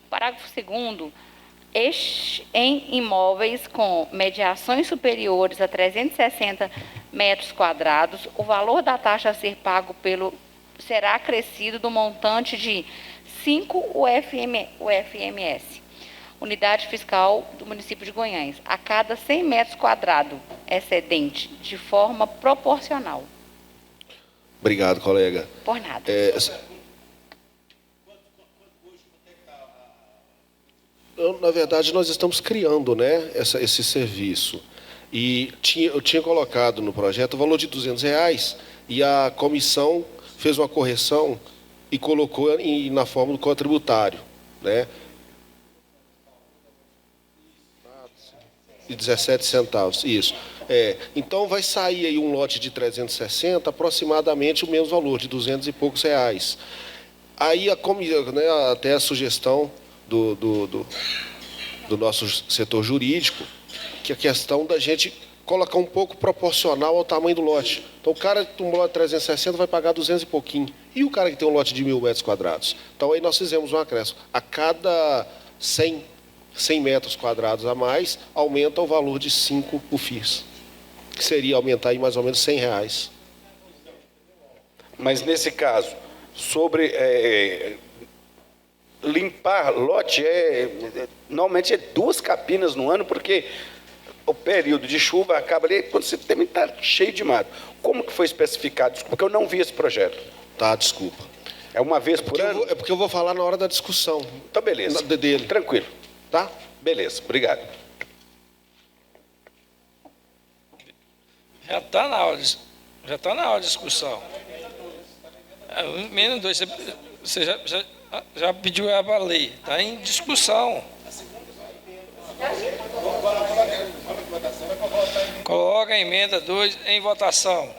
[SPEAKER 4] Parágrafo 2º. Em imóveis com mediações superiores a 360 metros quadrados, o valor da taxa a ser pago será acrescido do montante de 5 UFMS, Unidade Fiscal do Município de Guanhães, a cada 100 metros quadrados excedente, de forma proporcional.
[SPEAKER 5] Obrigado, colega.
[SPEAKER 4] Por nada.
[SPEAKER 5] Na verdade, nós estamos criando, né, esse serviço. E eu tinha colocado no projeto o valor de R$200 e a comissão fez uma correção e colocou na forma do Código Tributário, né? E 17 centavos, isso. Então, vai sair aí um lote de 360, aproximadamente o mesmo valor, de 200 e poucos reais. Aí, né, até a sugestão do nosso setor jurídico, que é a questão da gente colocar um pouco proporcional ao tamanho do lote. Então, o cara que tem um lote de 360 vai pagar 200 e pouquinho. E o cara que tem um lote de 1.000 metros quadrados? Então, aí nós fizemos um acréscimo. A cada 100 metros quadrados a mais, aumenta o valor de 5 UFIs, que seria aumentar aí mais ou menos R$100.
[SPEAKER 9] Mas, nesse caso, sobre limpar lote, normalmente é 2 capinas no ano, porque o período de chuva acaba ali quando você também está cheio de mato. Como que foi especificado? Desculpa, porque eu não vi esse projeto.
[SPEAKER 5] Tá, desculpa.
[SPEAKER 9] É uma vez por ano?
[SPEAKER 5] É porque eu vou falar na hora da discussão.
[SPEAKER 9] Então, beleza.
[SPEAKER 5] Dele.
[SPEAKER 9] Tranquilo.
[SPEAKER 5] Tá?
[SPEAKER 9] Beleza, obrigado.
[SPEAKER 1] Já está na hora de discussão. Menos 2, você já pediu ela para ler. Está em discussão. Coloca a emenda 2 em votação.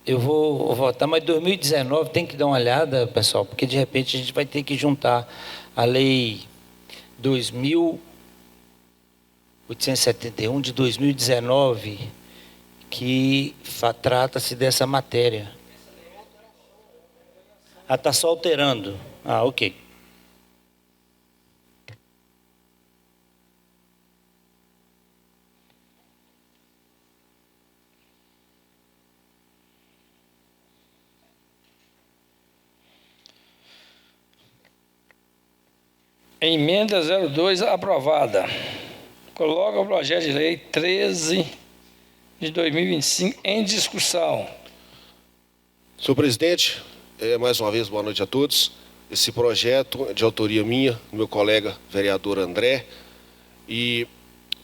[SPEAKER 10] Eu vou votar, mas 2019 tem que dar uma olhada, pessoal, porque de repente a gente vai ter que juntar a lei 2.871 de 2019, que trata-se dessa matéria. Ah, está só alterando. Ah, ok.
[SPEAKER 1] Emenda 02 aprovada. Coloca o projeto de lei 13 de 2025 em discussão.
[SPEAKER 5] Senhor presidente, mais uma vez, boa noite a todos. Esse projeto é de autoria minha, do meu colega vereador André, e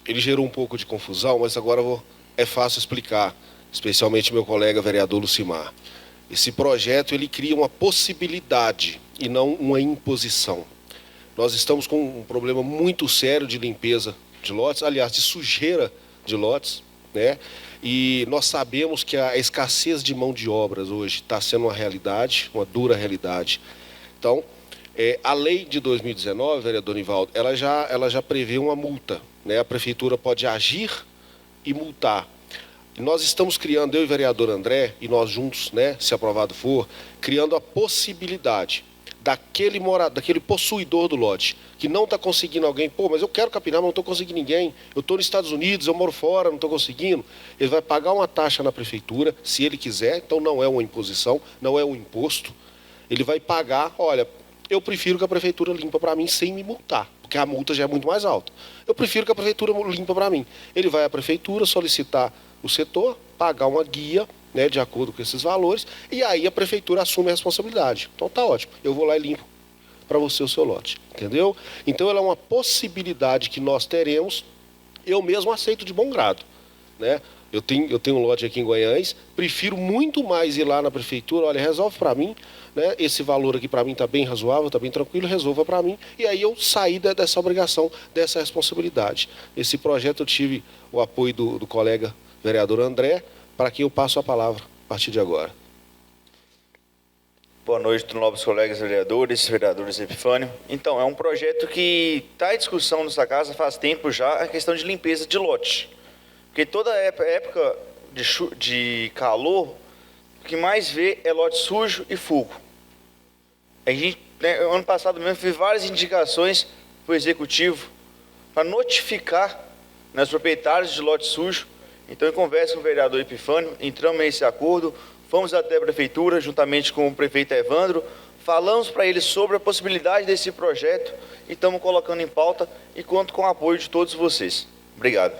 [SPEAKER 5] ele gerou um pouco de confusão, mas agora é fácil explicar, especialmente meu colega vereador Lucimar. Esse projeto ele cria uma possibilidade e não uma imposição. Nós estamos com um problema muito sério de limpeza de lotes, aliás, de sujeira de lotes, né? E nós sabemos que a escassez de mão de obras hoje está sendo uma realidade, uma dura realidade. Então, a lei de 2019, vereador Nivaldo, ela já prevê uma multa, né? A prefeitura pode agir e multar. E nós estamos criando, eu e o vereador André, e nós juntos, né, se aprovado for, criando a possibilidade daquele possuidor do lote, que não está conseguindo alguém, mas eu quero capinar, mas não estou conseguindo ninguém, eu estou nos Estados Unidos, eu moro fora, não estou conseguindo, ele vai pagar uma taxa na prefeitura, se ele quiser, então não é uma imposição, não é um imposto, ele vai pagar, olha, eu prefiro que a prefeitura limpa para mim sem me multar, porque a multa já é muito mais alta. Eu prefiro que a prefeitura limpa para mim. Ele vai à prefeitura solicitar o setor, pagar uma guia, né, de acordo com esses valores, e aí a prefeitura assume a responsabilidade. Então tá ótimo, eu vou lá e limpo para você o seu lote, entendeu? Então ela é uma possibilidade que nós teremos, eu mesmo aceito de bom grado, né? Eu tenho um lote aqui em Guanhães, prefiro muito mais ir lá na prefeitura, olha, resolve para mim, né? Esse valor aqui para mim está bem razoável, está bem tranquilo, resolva para mim, e aí eu saí dessa obrigação, dessa responsabilidade. Esse projeto eu tive o apoio do colega vereador André, para quem eu passo a palavra a partir de agora.
[SPEAKER 11] Boa noite, nobres colegas vereadores Epifânio. Então, é um projeto que está em discussão nessa casa faz tempo já, a questão de limpeza de lote. Porque toda época de calor, o que mais vê é lote sujo e fogo. A gente, né, ano passado mesmo, fiz várias indicações para o executivo para notificar, né, os proprietários de lote sujo. Então, em conversa com o vereador Epifânio, entramos nesse acordo, fomos até a prefeitura, juntamente com o prefeito Evandro, falamos para ele sobre a possibilidade desse projeto e estamos colocando em pauta e conto com o apoio de todos vocês. Obrigado.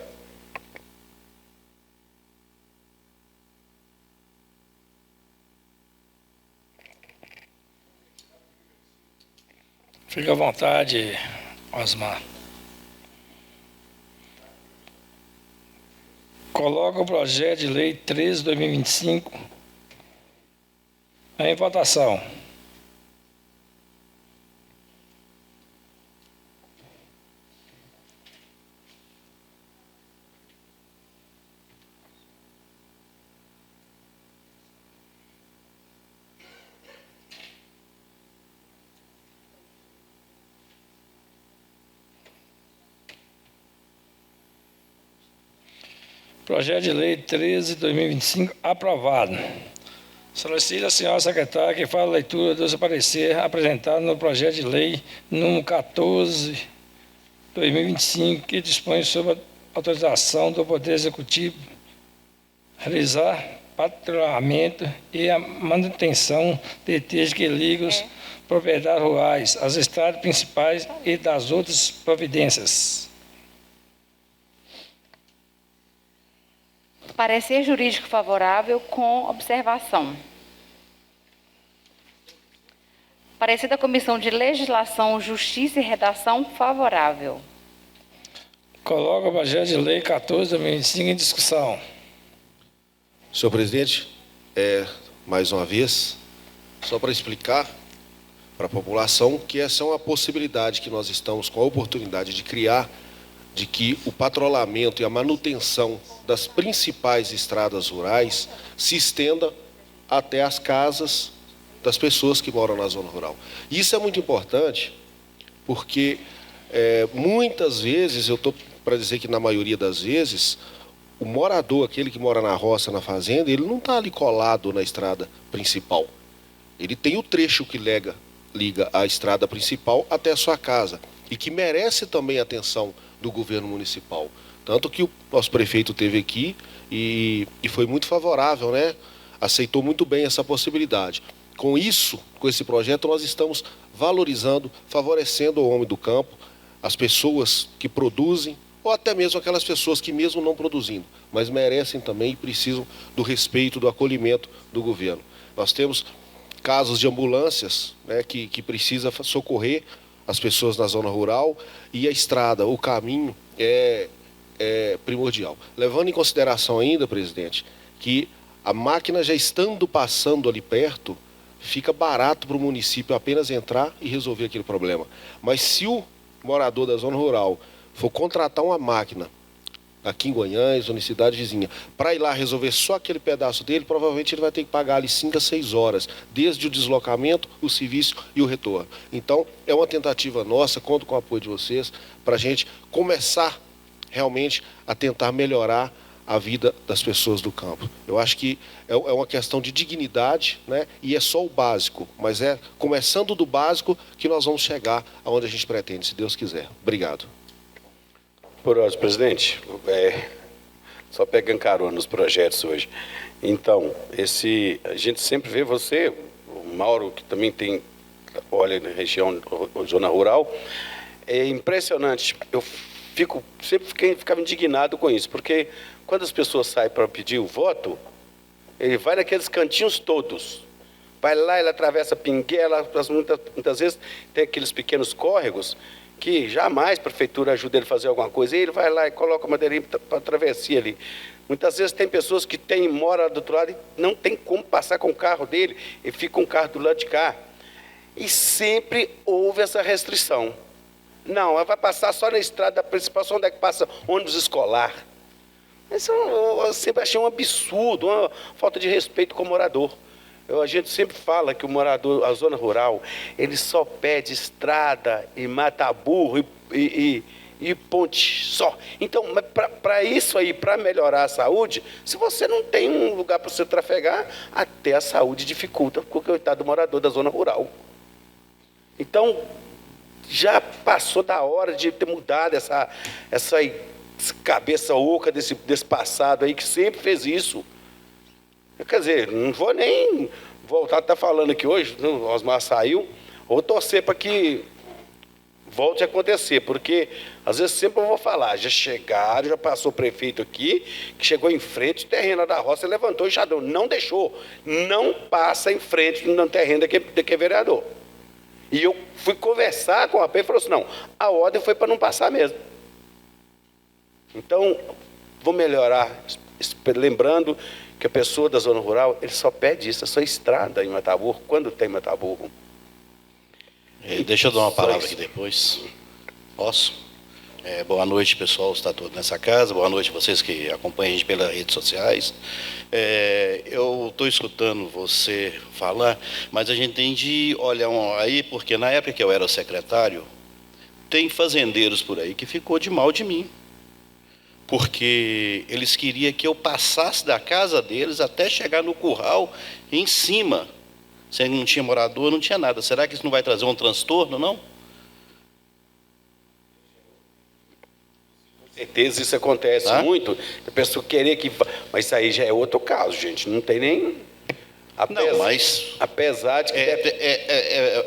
[SPEAKER 1] Fique à vontade, Osmar. Coloca o projeto de lei 13 de 2025 em votação. Projeto de lei 13 de 2025 aprovado. Solicito a senhora secretária que faça a leitura do parecer apresentado no projeto de lei número 14 de 2025, que dispõe sobre a autorização do Poder Executivo realizar patrulhamento e a manutenção de trechos que ligam as propriedades rurais, as estradas principais e das outras providências.
[SPEAKER 4] Parecer jurídico favorável com observação. Parecer da Comissão de Legislação, Justiça e Redação favorável.
[SPEAKER 1] Coloca o projeto de lei 14 de 2025 em discussão.
[SPEAKER 5] Senhor presidente, mais uma vez, só para explicar para a população que essa é uma possibilidade que nós estamos com a oportunidade de criar, de que o patrulhamento e a manutenção das principais estradas rurais se estenda até as casas das pessoas que moram na zona rural. Isso é muito importante, porque muitas vezes, eu estou para dizer que na maioria das vezes, o morador, aquele que mora na roça, na fazenda, ele não está ali colado na estrada principal. Ele tem o trecho que liga a estrada principal até a sua casa, e que merece também atenção do governo municipal. Tanto que o nosso prefeito esteve aqui e foi muito favorável, né? Aceitou muito bem essa possibilidade. Com isso, com esse projeto, nós estamos valorizando, favorecendo o homem do campo, as pessoas que produzem, ou até mesmo aquelas pessoas que mesmo não produzindo, mas merecem também e precisam do respeito, do acolhimento do governo. Nós temos casos de ambulâncias, né, que precisa socorrer as pessoas na zona rural, e a estrada, o caminho é primordial. Levando em consideração ainda, presidente, que a máquina já estando passando ali perto, fica barato para o município apenas entrar e resolver aquele problema. Mas se o morador da zona rural for contratar uma máquina aqui em Guanhães, ou na cidade vizinha, para ir lá resolver só aquele pedaço dele, provavelmente ele vai ter que pagar ali 5 a 6 horas, desde o deslocamento, o serviço e o retorno. Então, é uma tentativa nossa, conto com o apoio de vocês, para a gente começar realmente a tentar melhorar a vida das pessoas do campo. Eu acho que é uma questão de dignidade, né? E é só o básico, mas é começando do básico que nós vamos chegar aonde a gente pretende, se Deus quiser. Obrigado.
[SPEAKER 9] Por hoje, presidente, só pegando carona nos projetos hoje. Então, a gente sempre vê você, o Mauro, que também olha na região, zona rural, é impressionante. Eu ficava indignado com isso, porque quando as pessoas saem para pedir o voto, ele vai naqueles cantinhos todos. Vai lá, ele atravessa Pinguela, muitas vezes tem aqueles pequenos córregos, que jamais a prefeitura ajuda ele a fazer alguma coisa, e ele vai lá e coloca a madeirinha para travessia ali. Muitas vezes tem pessoas que moram do outro lado e não tem como passar com o carro dele, e fica um carro do lado de cá. E sempre houve essa restrição. Não, ela vai passar só na estrada principal, só onde é que passa ônibus escolar. Isso eu sempre achei um absurdo, uma falta de respeito com o morador. A gente sempre fala que o morador, a zona rural, ele só pede estrada e mata-burro e ponte só. Então, para isso aí, para melhorar a saúde, se você não tem um lugar para você trafegar, até a saúde dificulta com o coitado do morador da zona rural. Então, já passou da hora de ter mudado essa cabeça oca desse passado aí, que sempre fez isso. Quer dizer, não vou nem voltar a estar falando aqui hoje, o Osmar saiu, ou torcer para que volte a acontecer, porque às vezes sempre eu vou falar, já passou o prefeito aqui, que chegou em frente, o terreno da roça levantou e já não deixou, não passa em frente no terreno de que é vereador. E eu fui conversar com a AP e falou assim, não, a ordem foi para não passar mesmo. Então, vou melhorar, lembrando que a pessoa da zona rural, ele só pede isso, é só estrada em Mataburro, quando tem Mataburro.
[SPEAKER 12] Deixa eu dar uma palavra aqui depois. Posso? Boa noite, pessoal, está todo nessa casa. Boa noite a vocês que acompanham a gente pelas redes sociais. Eu estou escutando você falar, mas a gente tem de olhar aí, porque na época que eu era o secretário, tem fazendeiros por aí que ficou de mal de mim. Porque eles queriam que eu passasse da casa deles até chegar no curral em cima. Se não tinha morador, não tinha nada. Será que isso não vai trazer um transtorno, não?
[SPEAKER 9] Com certeza isso acontece muito. A pessoa querer que... Mas isso aí já é outro caso, gente. Não tem nem... Apesar de que...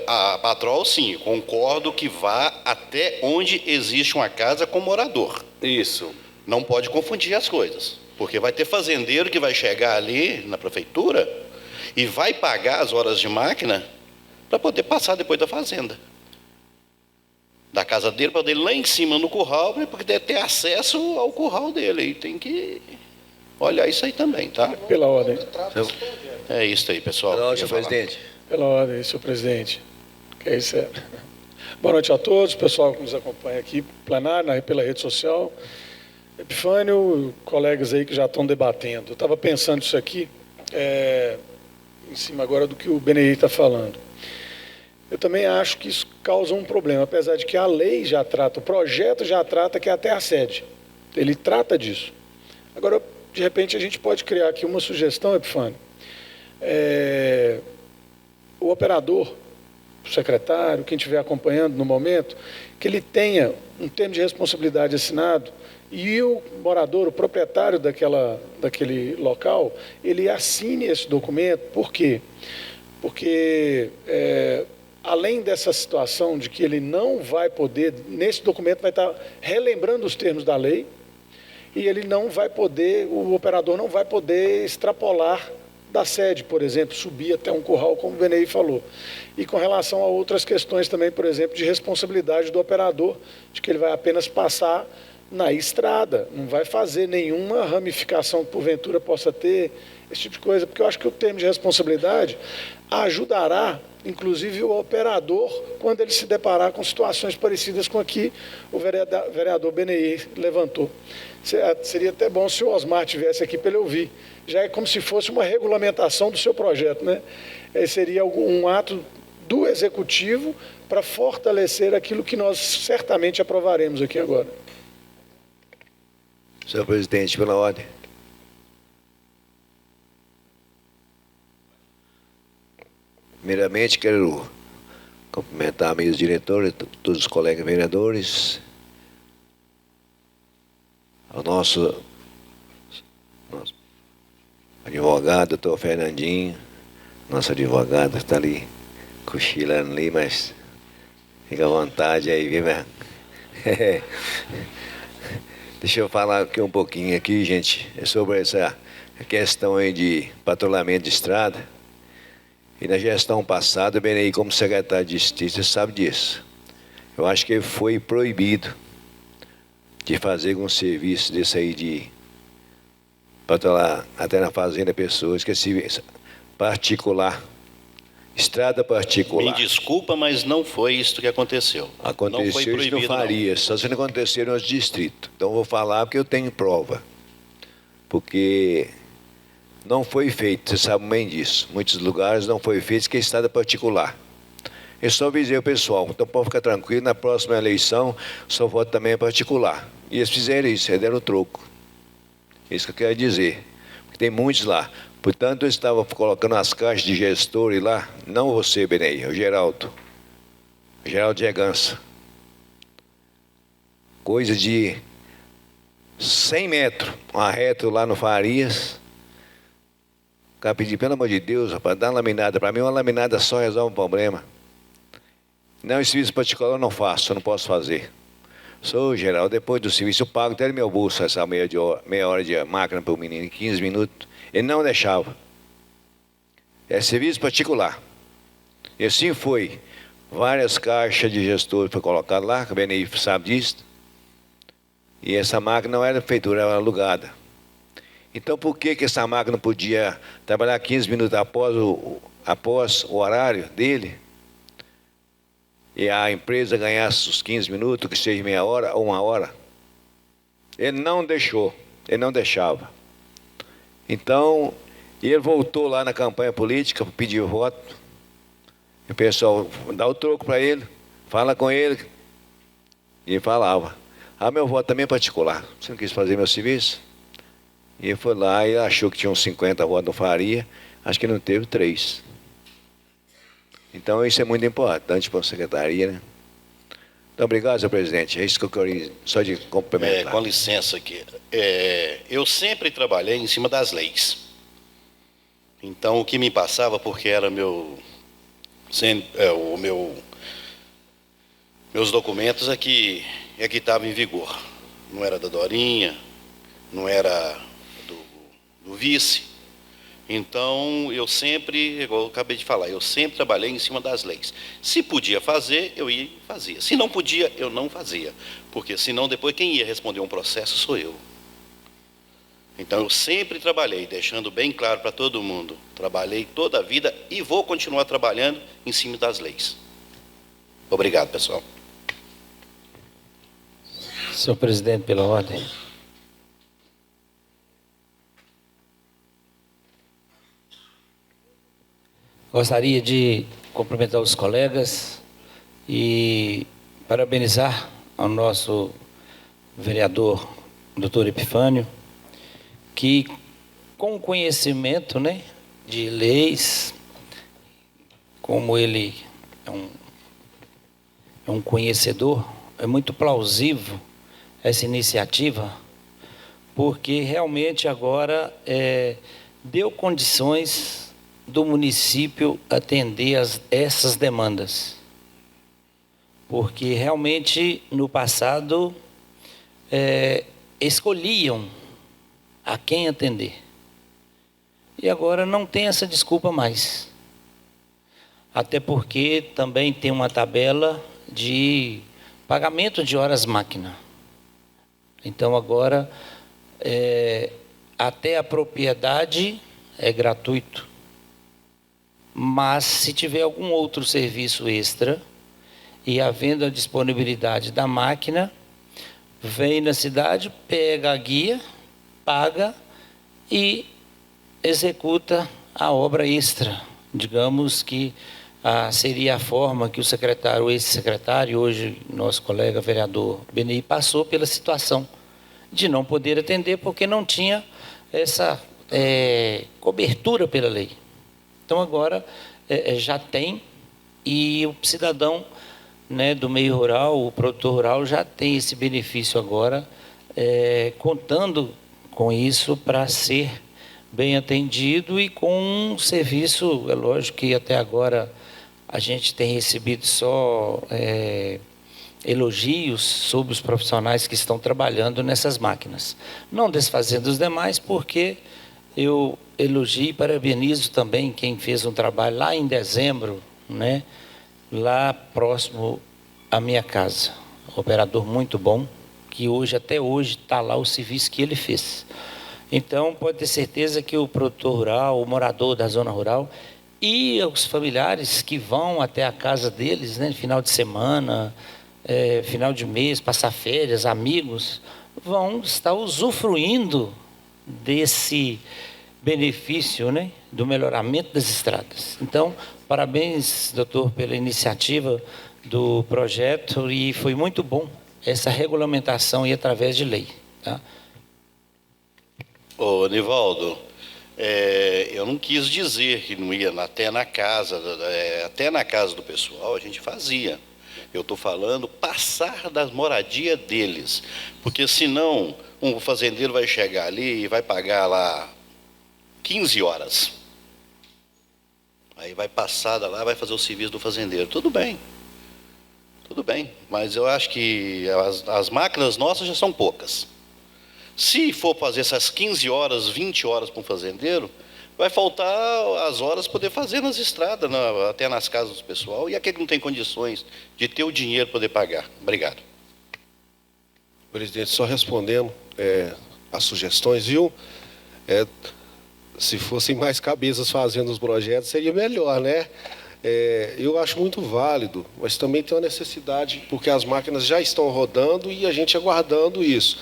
[SPEAKER 12] A patrol, sim, concordo que vá até onde existe uma casa com morador.
[SPEAKER 9] Isso.
[SPEAKER 12] Não pode confundir as coisas, porque vai ter fazendeiro que vai chegar ali na prefeitura e vai pagar as horas de máquina para poder passar depois da fazenda. Da casa dele, para poder ir lá em cima no curral, para poder ter acesso ao curral dele. E tem que olhar isso aí também, tá?
[SPEAKER 6] Pela ordem.
[SPEAKER 12] É isso aí, pessoal.
[SPEAKER 13] Pela ordem, senhor presidente.
[SPEAKER 6] Pela ordem, senhor presidente. Que é isso. Boa noite a todos, pessoal que nos acompanha aqui, plenário, pela rede social. Epifânio, colegas aí que já estão debatendo. Eu estava pensando isso aqui, em cima agora do que o Benedito está falando. Eu também acho que isso causa um problema, apesar de que a lei já trata, o projeto já trata que é até a sede. Ele trata disso. Agora, de repente, a gente pode criar aqui uma sugestão, Epifânio. O operador, o secretário, quem estiver acompanhando no momento, que ele tenha um termo de responsabilidade assinado e o morador, o proprietário daquele local, ele assine esse documento. Por quê? Porque além dessa situação de que ele não vai poder, nesse documento vai estar relembrando os termos da lei, e ele não vai poder, o operador não vai poder extrapolar da sede, por exemplo, subir até um curral, como o Benei falou. E com relação a outras questões também, por exemplo, de responsabilidade do operador, de que ele vai apenas passar na estrada, não vai fazer nenhuma ramificação que porventura possa ter, esse tipo de coisa, porque eu acho que o termo de responsabilidade ajudará, inclusive, o operador quando ele se deparar com situações parecidas com a que o vereador Benei levantou. Seria até bom se o Osmar tivesse aqui para ele ouvir. Já é como se fosse uma regulamentação do seu projeto, né? Seria um ato do Executivo para fortalecer aquilo que nós certamente aprovaremos aqui agora.
[SPEAKER 13] Senhor presidente, pela ordem. Primeiramente, quero cumprimentar meus diretores, todos os colegas vereadores, ao nosso advogado, doutor Fernandinho, nosso advogado está ali cochilando ali, mas fica à vontade aí, viu? Deixa eu falar aqui um pouquinho aqui, gente, sobre essa questão aí de patrulhamento de estrada. E na gestão passada, bem aí como secretário de Justiça, sabe disso. Eu acho que foi proibido de fazer um serviço desse aí de patrulhar até na fazenda pessoas, que é serviço particular, estrada particular.
[SPEAKER 12] Me desculpa, mas não foi isso que aconteceu.
[SPEAKER 13] Aconteceu, não foi proibido, isso não faria, só se não acontecer nos distritos. Então eu vou falar porque eu tenho prova. Porque não foi feito, você sabe bem disso. Muitos lugares não foi feito, que é estrada particular. Eu só avisei o pessoal, então pode ficar tranquilo, na próxima eleição, o seu voto também é particular. E eles fizeram isso, eles deram o troco. Isso que eu quero dizer. Porque tem muitos lá. Portanto, eu estava colocando as caixas de gestores lá, não você, Benei, o Geraldo. O Geraldo Gegança. Coisa de 100 metros, uma reta lá no Farias. O cara pediu, pelo amor de Deus, rapaz, dá uma laminada. Para mim, uma laminada só resolve um problema. Não, esse serviço particular eu não faço, eu não posso fazer. Sou geral, depois do serviço eu pago até no meu bolso essa meia hora de máquina para o menino, 15 minutos. Ele não deixava. É serviço particular. E assim foi. Várias caixas de gestores foram colocadas lá, que o Benei sabe disso. E essa máquina não era feitura, era alugada. Então por que essa máquina não podia trabalhar 15 minutos após o horário dele? E a empresa ganhasse os 15 minutos, que seja meia hora ou uma hora? Ele não deixou, ele não deixava. Então, ele voltou lá na campanha política para pedir o voto. E o pessoal dá o troco para ele, fala com ele. E ele falava, meu voto também é particular, você não quis fazer meu serviço? E ele foi lá e achou que tinha uns 50 votos, não faria, acho que não teve 3. Então, isso é muito importante para a secretaria, né? Então, obrigado, senhor presidente. É isso que eu queria só de complementar.
[SPEAKER 12] Com licença aqui. Eu sempre trabalhei em cima das leis. Então, o que me passava, porque era meus documentos, é que estava em vigor. Não era da Dorinha, não era do vice. Então, eu sempre, igual eu acabei de falar, eu sempre trabalhei em cima das leis. Se podia fazer, eu ia e fazia. Se não podia, eu não fazia. Porque senão depois quem ia responder um processo sou eu. Então, eu sempre trabalhei, deixando bem claro para todo mundo. Trabalhei toda a vida e vou continuar trabalhando em cima das leis. Obrigado, pessoal.
[SPEAKER 10] Senhor presidente, pela ordem. Gostaria de cumprimentar os colegas e parabenizar ao nosso vereador, doutor Epifânio, que com conhecimento, né, de leis, como ele é um conhecedor, é muito plausível essa iniciativa, porque realmente agora deu condições do município atender essas demandas. porque realmente no passado escolhiam a quem atender. E agora não tem essa desculpa mais. Até porque também tem uma tabela de pagamento de horas máquina. Então agora até a propriedade é gratuito. Mas se tiver algum outro serviço extra e havendo a disponibilidade da máquina, vem na cidade, pega a guia, paga e executa a obra extra. Digamos que seria a forma que o secretário, o ex-secretário, hoje nosso colega vereador Beni, passou pela situação de não poder atender porque não tinha essa cobertura pela lei. Então agora já tem, e o cidadão, né, do meio rural, o produtor rural, já tem esse benefício agora, contando com isso para ser bem atendido e com um serviço. É lógico que até agora a gente tem recebido só elogios sobre os profissionais que estão trabalhando nessas máquinas. Não desfazendo os demais, porque eu elogio e parabenizo também quem fez um trabalho lá em dezembro, né, lá próximo à minha casa. Um operador muito bom, que hoje, até hoje, está lá o serviço que ele fez. Então, pode ter certeza que o produtor rural, o morador da zona rural e os familiares que vão até a casa deles, né, final de semana, final de mês, passar férias, amigos, vão estar usufruindo desse benefício, né, do melhoramento das estradas. Então, parabéns, doutor, pela iniciativa do projeto, e foi muito bom essa regulamentação e através de lei. Tá?
[SPEAKER 12] Ô, Nivaldo, eu não quis dizer que não ia até na casa do pessoal, a gente fazia. Eu estou falando passar das moradias deles, porque senão um fazendeiro vai chegar ali e vai pagar lá 15 horas. Aí vai passar lá, vai fazer o serviço do fazendeiro. Tudo bem, mas eu acho que as máquinas nossas já são poucas. Se for fazer essas 15 horas, 20 horas para um fazendeiro, vai faltar as horas para poder fazer nas estradas, até nas casas do pessoal, e aquele que não tem condições de ter o dinheiro para poder pagar. Obrigado.
[SPEAKER 5] Presidente, só respondendo as sugestões, viu? Se fossem mais cabeças fazendo os projetos, seria melhor, né? Eu acho muito válido, mas também tem uma necessidade, porque as máquinas já estão rodando e a gente aguardando isso.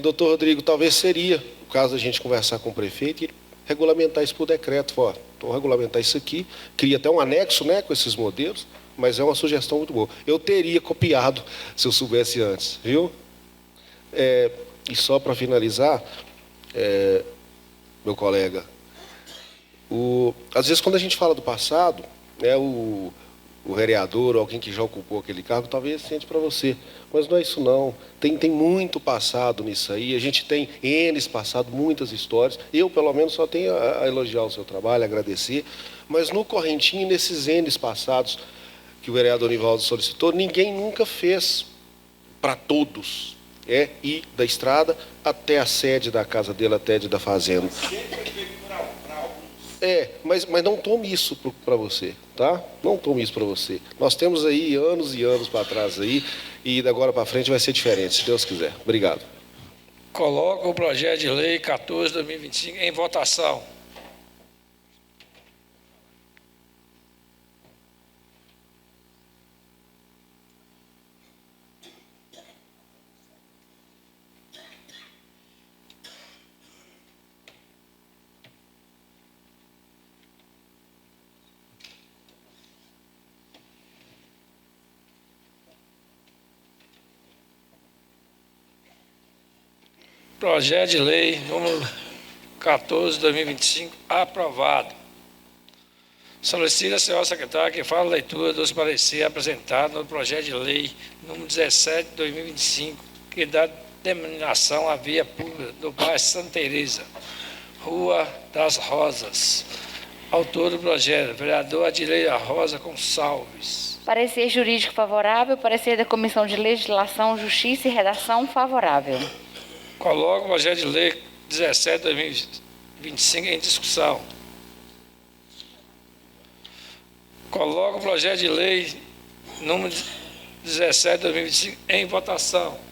[SPEAKER 5] Doutor Rodrigo, talvez seria o caso da gente conversar com o prefeito e regulamentar isso por decreto. Então, regulamentar isso aqui, cria até um anexo, né, com esses modelos, mas é uma sugestão muito boa. Eu teria copiado se eu soubesse antes, viu? E só para finalizar, meu colega, às vezes quando a gente fala do passado, né, o vereador ou alguém que já ocupou aquele cargo talvez sente para você, mas não é isso não. Tem muito passado nisso aí, a gente tem N's passado, muitas histórias. Eu, pelo menos, só tenho a elogiar o seu trabalho, agradecer, mas no correntinho, nesses N's passados que o vereador Nivaldo solicitou, ninguém nunca fez para todos. Ir da estrada até a sede da casa dele, até da fazenda. Mas não tome isso para você, tá? Não tome isso para você. Nós temos aí anos e anos para trás aí, e da agora para frente vai ser diferente, se Deus quiser. Obrigado.
[SPEAKER 1] Coloco o projeto de lei 14/2025 em votação. Projeto de lei número 14/2025 aprovado. Solicito a senhora secretária que faça a leitura dos pareceres apresentados no projeto de lei número 17/2025, que dá denominação à via pública do bairro Santa Teresa, Rua das Rosas, Autor do projeto, vereador Adileila Rosa Gonçalves.
[SPEAKER 4] Parecer jurídico favorável. Parecer da Comissão de Legislação, Justiça e Redação favorável.
[SPEAKER 1] Coloco o projeto de lei 17/2025 em discussão. Coloco o projeto de lei número 17/2025 em votação.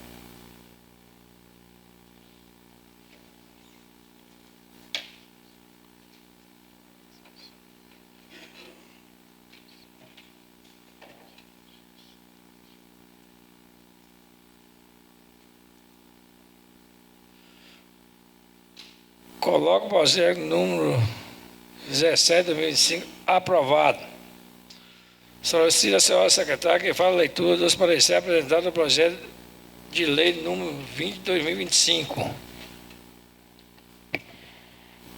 [SPEAKER 1] Coloco o projeto número 17/2025 aprovado. Solicito a senhora secretária que faça a leitura dos pareceres apresentados no projeto de lei número 20/2025.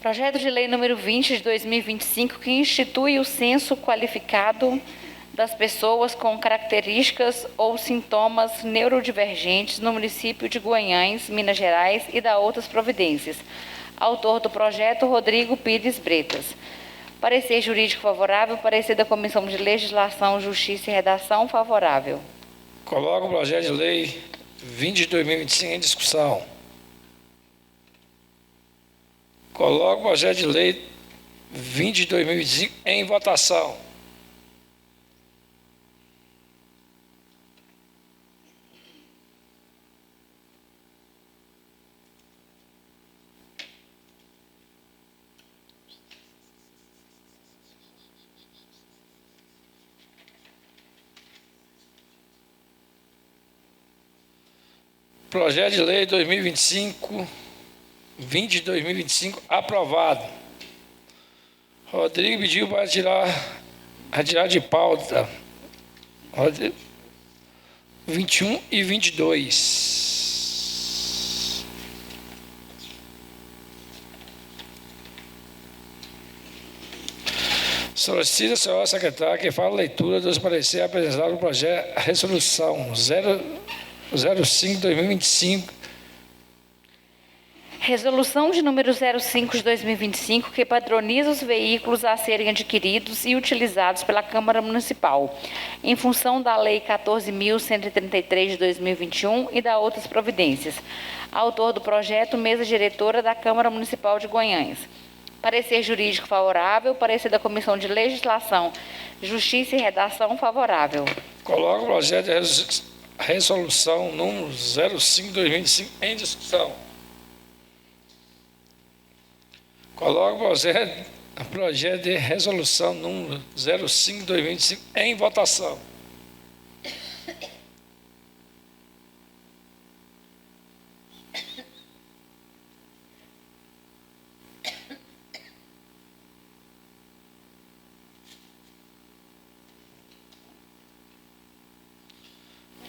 [SPEAKER 4] Projeto de lei número 20 de 2025, que institui o censo qualificado das pessoas com características ou sintomas neurodivergentes no município de Guanhães, Minas Gerais, e da outras providências. Autor do projeto, Rodrigo Pires Bretas. Parecer jurídico favorável. Parecer da Comissão de Legislação, Justiça e Redação favorável.
[SPEAKER 1] Coloco o projeto de lei 20 de 2025 em discussão. Coloco o projeto de lei 20 de 2025 em votação. Projeto de lei 20 de 2025 aprovado. Rodrigo pediu para retirar de pauta 21 e 22. Solicito a senhora secretária que faça a leitura dos pareceres apresentados no projeto Resolução 05/2025.
[SPEAKER 4] Resolução de número 05 de 2025, que padroniza os veículos a serem adquiridos e utilizados pela Câmara Municipal, em função da Lei 14.133 de 2021 e da outras providências. Autor do projeto, mesa diretora da Câmara Municipal de Guanhães. Parecer jurídico favorável. Parecer da Comissão de Legislação, Justiça e Redação favorável.
[SPEAKER 1] Coloco o projeto de resolução número 05/2025 em discussão. Coloco o projeto de resolução número 05/2025 em votação.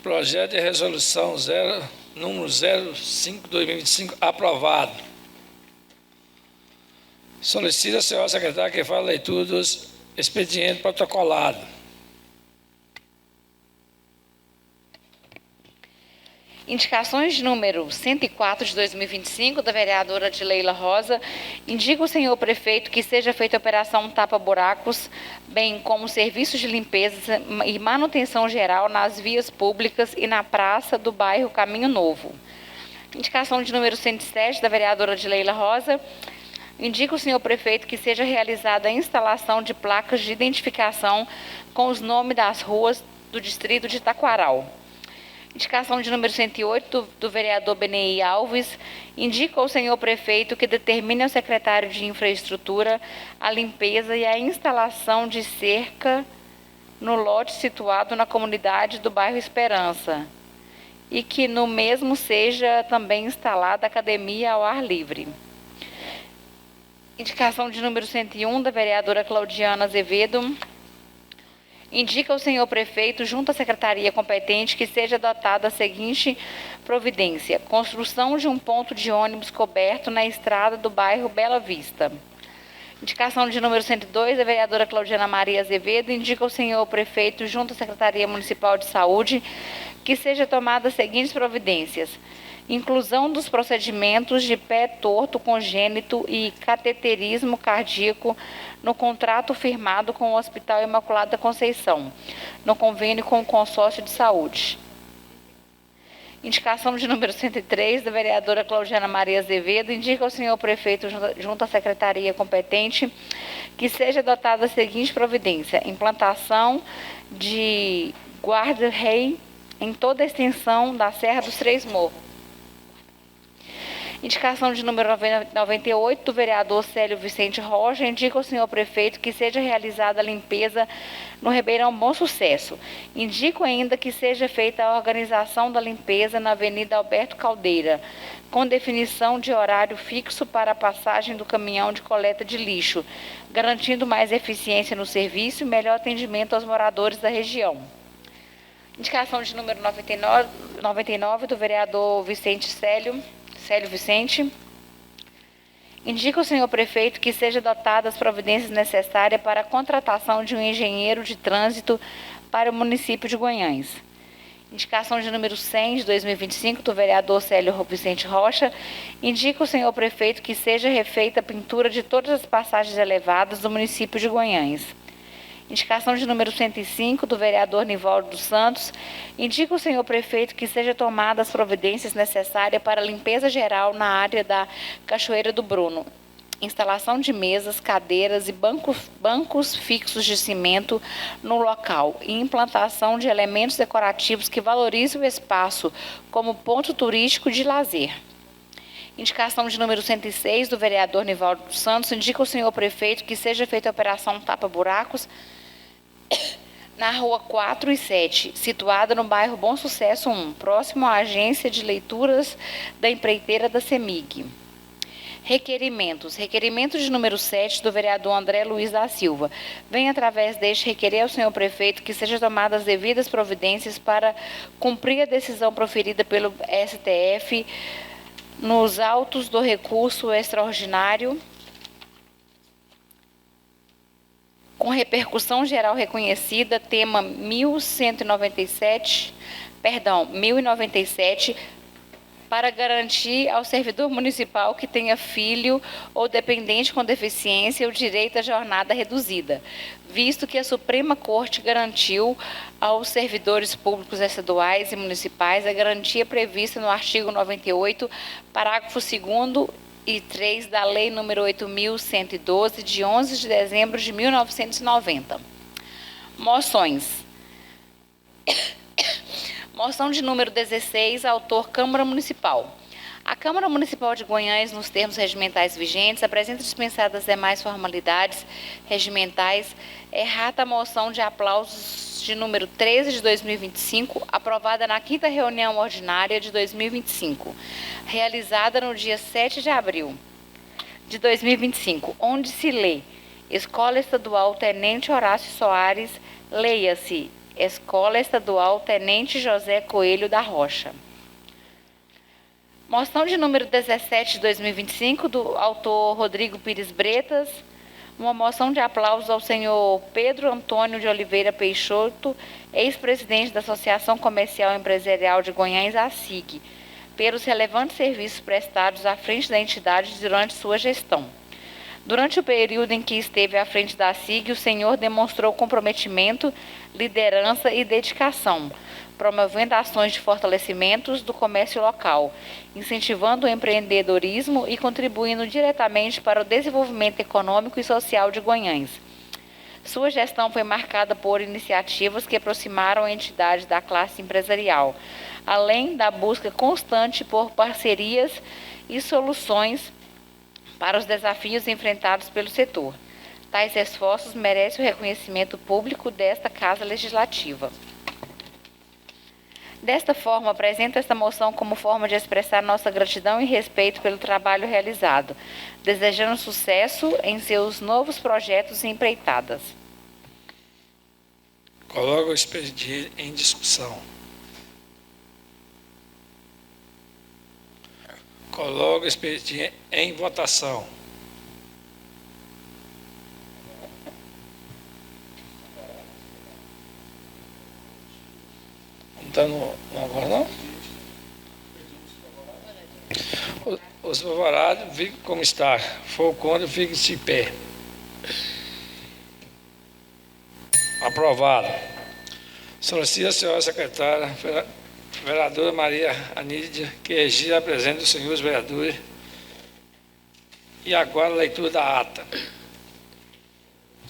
[SPEAKER 1] Projeto de resolução número 05/2025 aprovado. Solicito a senhora secretária que faça a leitura dos expedientes protocolados.
[SPEAKER 4] Indicações de número 104 de 2025, da vereadora Adileila Rosa, indica o senhor prefeito que seja feita a operação tapa-buracos, bem como serviços de limpeza e manutenção geral nas vias públicas e na praça do bairro Caminho Novo. Indicação de número 107, da vereadora Adileila Rosa, indica o senhor prefeito que seja realizada a instalação de placas de identificação com os nomes das ruas do distrito de Taquaral. Indicação de número 108, do vereador Benei Alves, indica ao senhor prefeito que determine ao secretário de Infraestrutura a limpeza e a instalação de cerca no lote situado na comunidade do bairro Esperança e que no mesmo seja também instalada academia ao ar livre. Indicação de número 101, da vereadora Claudiana Azevedo, indica ao senhor prefeito, junto à secretaria competente, que seja adotada a seguinte providência: construção de um ponto de ônibus coberto na estrada do bairro Bela Vista. Indicação de número 102, da vereadora Claudiana Maria Azevedo, indica ao senhor prefeito, junto à Secretaria Municipal de Saúde, que seja tomada as seguintes providências: inclusão dos procedimentos de pé torto congênito e cateterismo cardíaco no contrato firmado com o Hospital Imaculada Conceição, no convênio com o Consórcio de Saúde. Indicação de número 103, da vereadora Claudiana Maria Azevedo, indica ao senhor prefeito, junto à secretaria competente, que seja adotada a seguinte providência: implantação de guarda-rei em toda a extensão da Serra dos Três Morros. Indicação de número 98, do vereador Célio Vicente Rocha, indica ao senhor prefeito que seja realizada a limpeza no Ribeirão Bom Sucesso. Indico ainda que seja feita a organização da limpeza na Avenida Alberto Caldeira, com definição de horário fixo para a passagem do caminhão de coleta de lixo, garantindo mais eficiência no serviço e melhor atendimento aos moradores da região. Indicação de número 99, do vereador Célio Vicente, indica ao senhor prefeito que seja adotadas as providências necessárias para a contratação de um engenheiro de trânsito para o município de Guanhães. Indicação de número 100, de 2025, do vereador Célio Vicente Rocha, indica ao senhor prefeito que seja refeita a pintura de todas as passagens elevadas do município de Guanhães. Indicação de número 105, do vereador Nivaldo dos Santos, indica o senhor prefeito que seja tomadas as providências necessárias para a limpeza geral na área da Cachoeira do Bruno. Instalação de mesas, cadeiras e bancos fixos de cimento no local e implantação de elementos decorativos que valorizem o espaço como ponto turístico de lazer. Indicação de número 106, do vereador Nivaldo dos Santos, indica ao senhor prefeito que seja feita a operação tapa-buracos na rua 4 e 7, situada no bairro Bom Sucesso 1, próximo à agência de leituras da empreiteira da CEMIG. Requerimentos. Requerimento de número 7, do vereador André Luiz da Silva. Vem, através deste, requerer ao senhor prefeito que sejam tomadas as devidas providências para cumprir a decisão proferida pelo STF nos autos do recurso extraordinário com repercussão geral reconhecida, tema 1097, para garantir ao servidor municipal que tenha filho ou dependente com deficiência o direito à jornada reduzida, visto que a Suprema Corte garantiu aos servidores públicos estaduais e municipais a garantia prevista no artigo 98, parágrafo 2º e 3 da Lei nº 8.112, de 11 de dezembro de 1990. Moções. Moção de número 16, autor Câmara Municipal. A Câmara Municipal de Guanhães, nos termos regimentais vigentes, apresenta dispensadas as demais formalidades regimentais, errata a moção de aplausos de número 13 de 2025, aprovada na 5ª reunião ordinária de 2025, realizada no dia 7 de abril de 2025, onde se lê: Escola Estadual Tenente Horácio Soares, leia-se Escola Estadual Tenente José Coelho da Rocha. Moção de número 17 de 2025, do autor Rodrigo Pires Bretas. Uma moção de aplausos ao senhor Pedro Antônio de Oliveira Peixoto, ex-presidente da Associação Comercial e Empresarial de Guanhães, ACIG, pelos relevantes serviços prestados à frente da entidade durante sua gestão. Durante o período em que esteve à frente da ACIG, o senhor demonstrou comprometimento, liderança e dedicação, promovendo ações de fortalecimento do comércio local, incentivando o empreendedorismo e contribuindo diretamente para o desenvolvimento econômico e social de Guanhães. Sua gestão foi marcada por iniciativas que aproximaram a entidade da classe empresarial, além da busca constante por parcerias e soluções para os desafios enfrentados pelo setor. Tais esforços merecem o reconhecimento público desta Casa Legislativa. Desta forma, apresento esta moção como forma de expressar nossa gratidão e respeito pelo trabalho realizado, desejando sucesso em seus novos projetos e empreitadas.
[SPEAKER 1] Coloco o expediente em discussão. Coloco o expediente em votação. Não está no agora, não? Os favoráveis, fiquem como está. For contra, fiquem de pé. Aprovado. Solicito a senhora secretária, vereadora Maria Anídia, que regira a presença dos senhores vereadores. E agora a leitura da ata.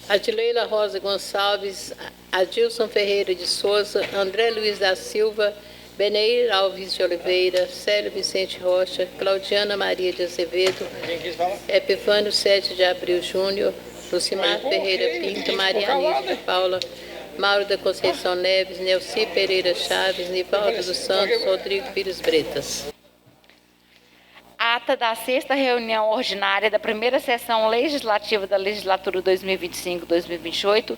[SPEAKER 2] Adileila Rosa Gonçalves, Adilson Ferreira de Souza, André Luiz da Silva, Beneir Alves de Oliveira, Célio Vicente Rocha, Claudiana Maria de Azevedo, Epifânio 7 de Abril Júnior, Lucimar Ferreira Pinto, Maria Anídia Paula, Mauro da Conceição Neves, Neuci Pereira Chaves, Nivaldo dos Santos, Rodrigo Pires Bretas.
[SPEAKER 4] Ata da 6ª reunião ordinária da primeira sessão legislativa da legislatura 2025-2028,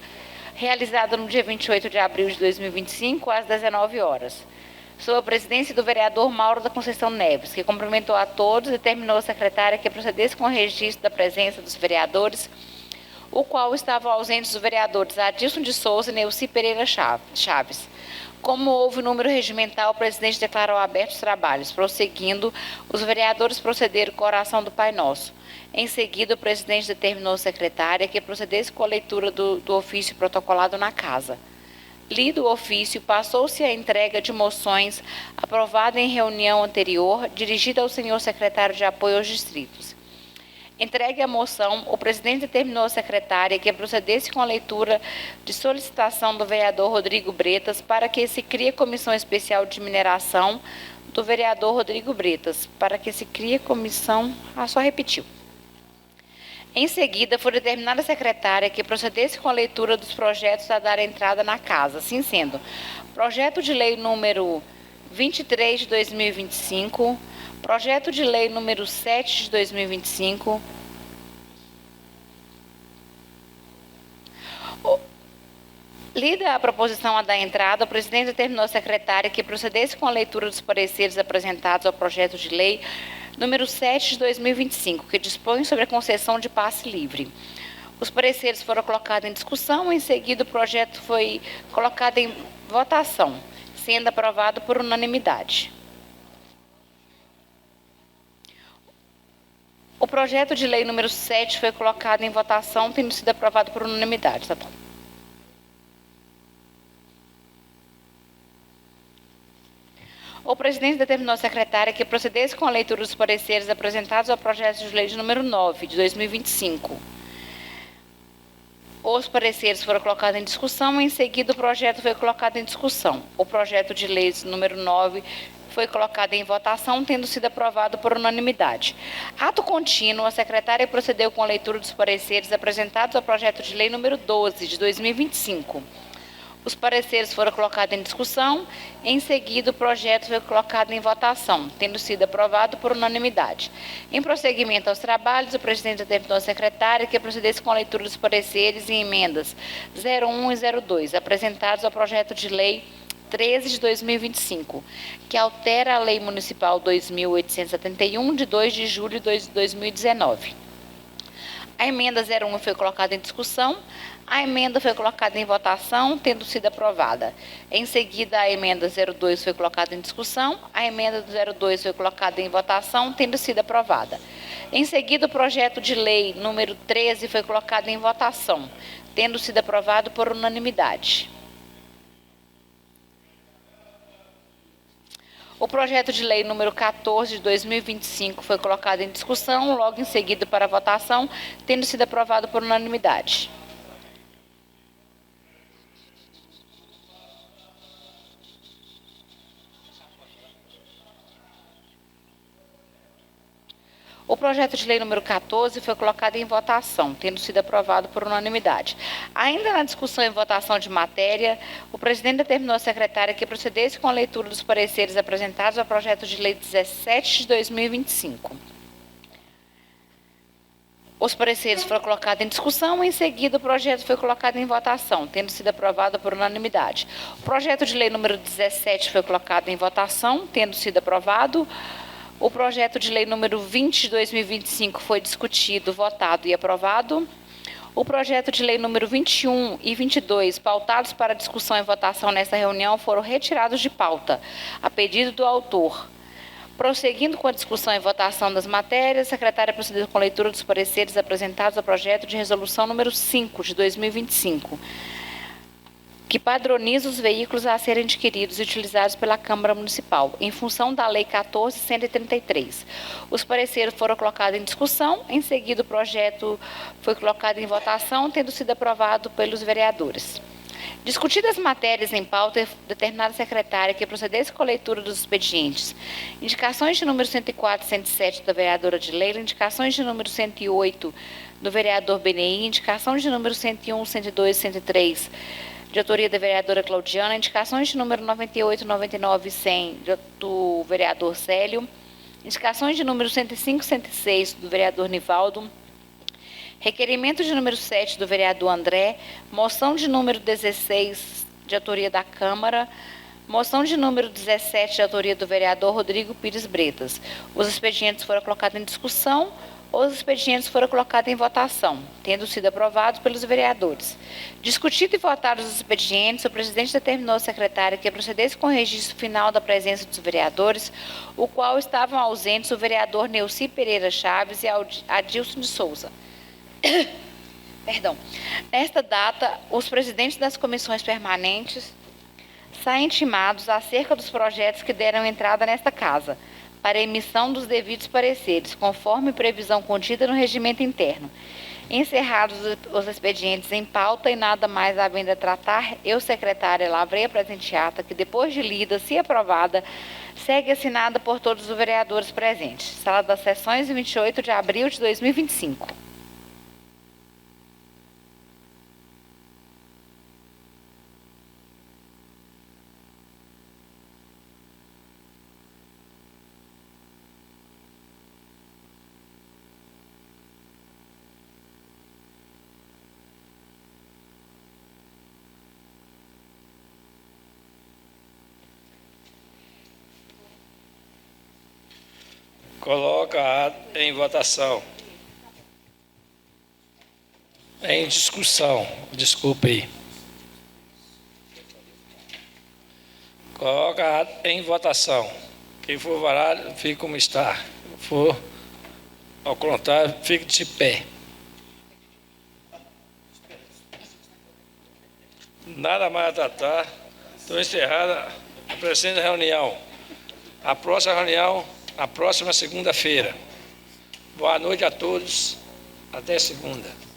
[SPEAKER 4] realizada no dia 28 de abril de 2025, às 19 horas. Sob a presidência do vereador Mauro da Conceição Neves, que cumprimentou a todos e determinou a secretária que procedesse com o registro da presença dos vereadores, o qual estavam ausentes os vereadores Adilson de Souza e Neuci Pereira Chaves. Como houve número regimental, o presidente declarou abertos os trabalhos. Prosseguindo, os vereadores procederam com a oração do Pai Nosso. Em seguida, o presidente determinou à secretária que procedesse com a leitura do ofício protocolado na casa. Lido o ofício, passou-se a entrega de moções aprovada em reunião anterior, dirigida ao senhor secretário de apoio aos distritos. Entregue a moção, o presidente determinou à secretária que procedesse com a leitura de solicitação do vereador Rodrigo Bretas para que se crie comissão especial de mineração do vereador Rodrigo Bretas, para que se crie comissão... só repetiu. Em seguida, foi determinada a secretária que procedesse com a leitura dos projetos a dar entrada na casa, assim sendo, projeto de lei número 23 de 2025, projeto de lei número 7 de 2025, lida a proposição a dar entrada, o presidente determinou à secretária que procedesse com a leitura dos pareceres apresentados ao projeto de lei número 7 de 2025, que dispõe sobre a concessão de passe livre. Os pareceres foram colocados em discussão, em seguida o projeto foi colocado em votação, sendo aprovado por unanimidade. O projeto de lei número 7 foi colocado em votação, tendo sido aprovado por unanimidade. Tá bom. O presidente determinou à secretária que procedesse com a leitura dos pareceres apresentados ao projeto de lei de número 9, de 2025. Os pareceres foram colocados em discussão, em seguida o projeto foi colocado em discussão. O projeto de lei número 9 foi colocado em votação, tendo sido aprovado por unanimidade. Ato contínuo, a secretária procedeu com a leitura dos pareceres apresentados ao projeto de lei número 12, de 2025. Os pareceres foram colocados em discussão, em seguida o projeto foi colocado em votação, tendo sido aprovado por unanimidade. Em prosseguimento aos trabalhos, o presidente determinou à secretária que procedesse com a leitura dos pareceres e emendas 01 e 02, apresentados ao projeto de lei 13 de 2025, que altera a Lei Municipal 2.871, de 2 de julho de 2019. A emenda 01 foi colocada em discussão, a emenda foi colocada em votação, tendo sido aprovada. Em seguida, a emenda 02 foi colocada em discussão, a emenda do 02 foi colocada em votação, tendo sido aprovada. Em seguida, o projeto de lei número 13 foi colocado em votação, tendo sido aprovado por unanimidade. O projeto de lei número 14 de 2025 foi colocado em discussão, logo em seguida para votação, tendo sido aprovado por unanimidade. O projeto de lei número 14 foi colocado em votação, tendo sido aprovado por unanimidade. Ainda na discussão e votação de matéria, o presidente determinou à secretária que procedesse com a leitura dos pareceres apresentados ao projeto de lei 17 de 2025. Os pareceres foram colocados em discussão, em seguida o projeto foi colocado em votação, tendo sido aprovado por unanimidade. O projeto de lei número 17 foi colocado em votação, tendo sido aprovado. O projeto de lei número 20 de 2025 foi discutido, votado e aprovado. O projeto de lei número 21 e 22, pautados para discussão e votação nesta reunião, foram retirados de pauta, a pedido do autor. Prosseguindo com a discussão e votação das matérias, a secretária procedeu com a leitura dos pareceres apresentados ao projeto de resolução número 5 de 2025. que padroniza os veículos a serem adquiridos e utilizados pela Câmara Municipal, em função da Lei 14.133. Os pareceres foram colocados em discussão, em seguida o projeto foi colocado em votação, tendo sido aprovado pelos vereadores. Discutidas as matérias em pauta, determinada a secretária que procedesse com a leitura dos expedientes. Indicações de número 104 e 107 da vereadora de Leila, indicações de número 108 do vereador BNI, indicação de número 101, 102 e 103 de autoria da vereadora Claudiana, indicações de número 98, 99 e 100 do vereador Célio, indicações de número 105 e 106 do vereador Nivaldo, requerimento de número 7 do vereador André, moção de número 16 de autoria da Câmara, moção de número 17 de autoria do vereador Rodrigo Pires Bretas. Os expedientes foram colocados em discussão, os expedientes foram colocados em votação, tendo sido aprovados pelos vereadores. Discutido e votado os expedientes, o presidente determinou à secretária que procedesse com o registro final da presença dos vereadores, o qual estavam ausentes o vereador Neuci Pereira Chaves e Adilson de Souza. Perdão. Nesta data, os presidentes das comissões permanentes saem intimados acerca dos projetos que deram entrada nesta casa, para emissão dos devidos pareceres, conforme previsão contida no regimento interno. Encerrados os expedientes em pauta e nada mais havendo a tratar, eu, secretária, lavrei a presente ata, que depois de lida, se aprovada, segue assinada por todos os vereadores presentes. Sala das Sessões, 28 de abril de 2025.
[SPEAKER 1] Coloca a ata em votação. Em discussão. Desculpe aí. Coloca a ata em votação. Quem for varado, fique como está. Quem for ao contrário, fique de pé. Nada mais a tratar. Estou encerrada a presente reunião. A próxima reunião, na próxima segunda-feira. Boa noite a todos. Até segunda.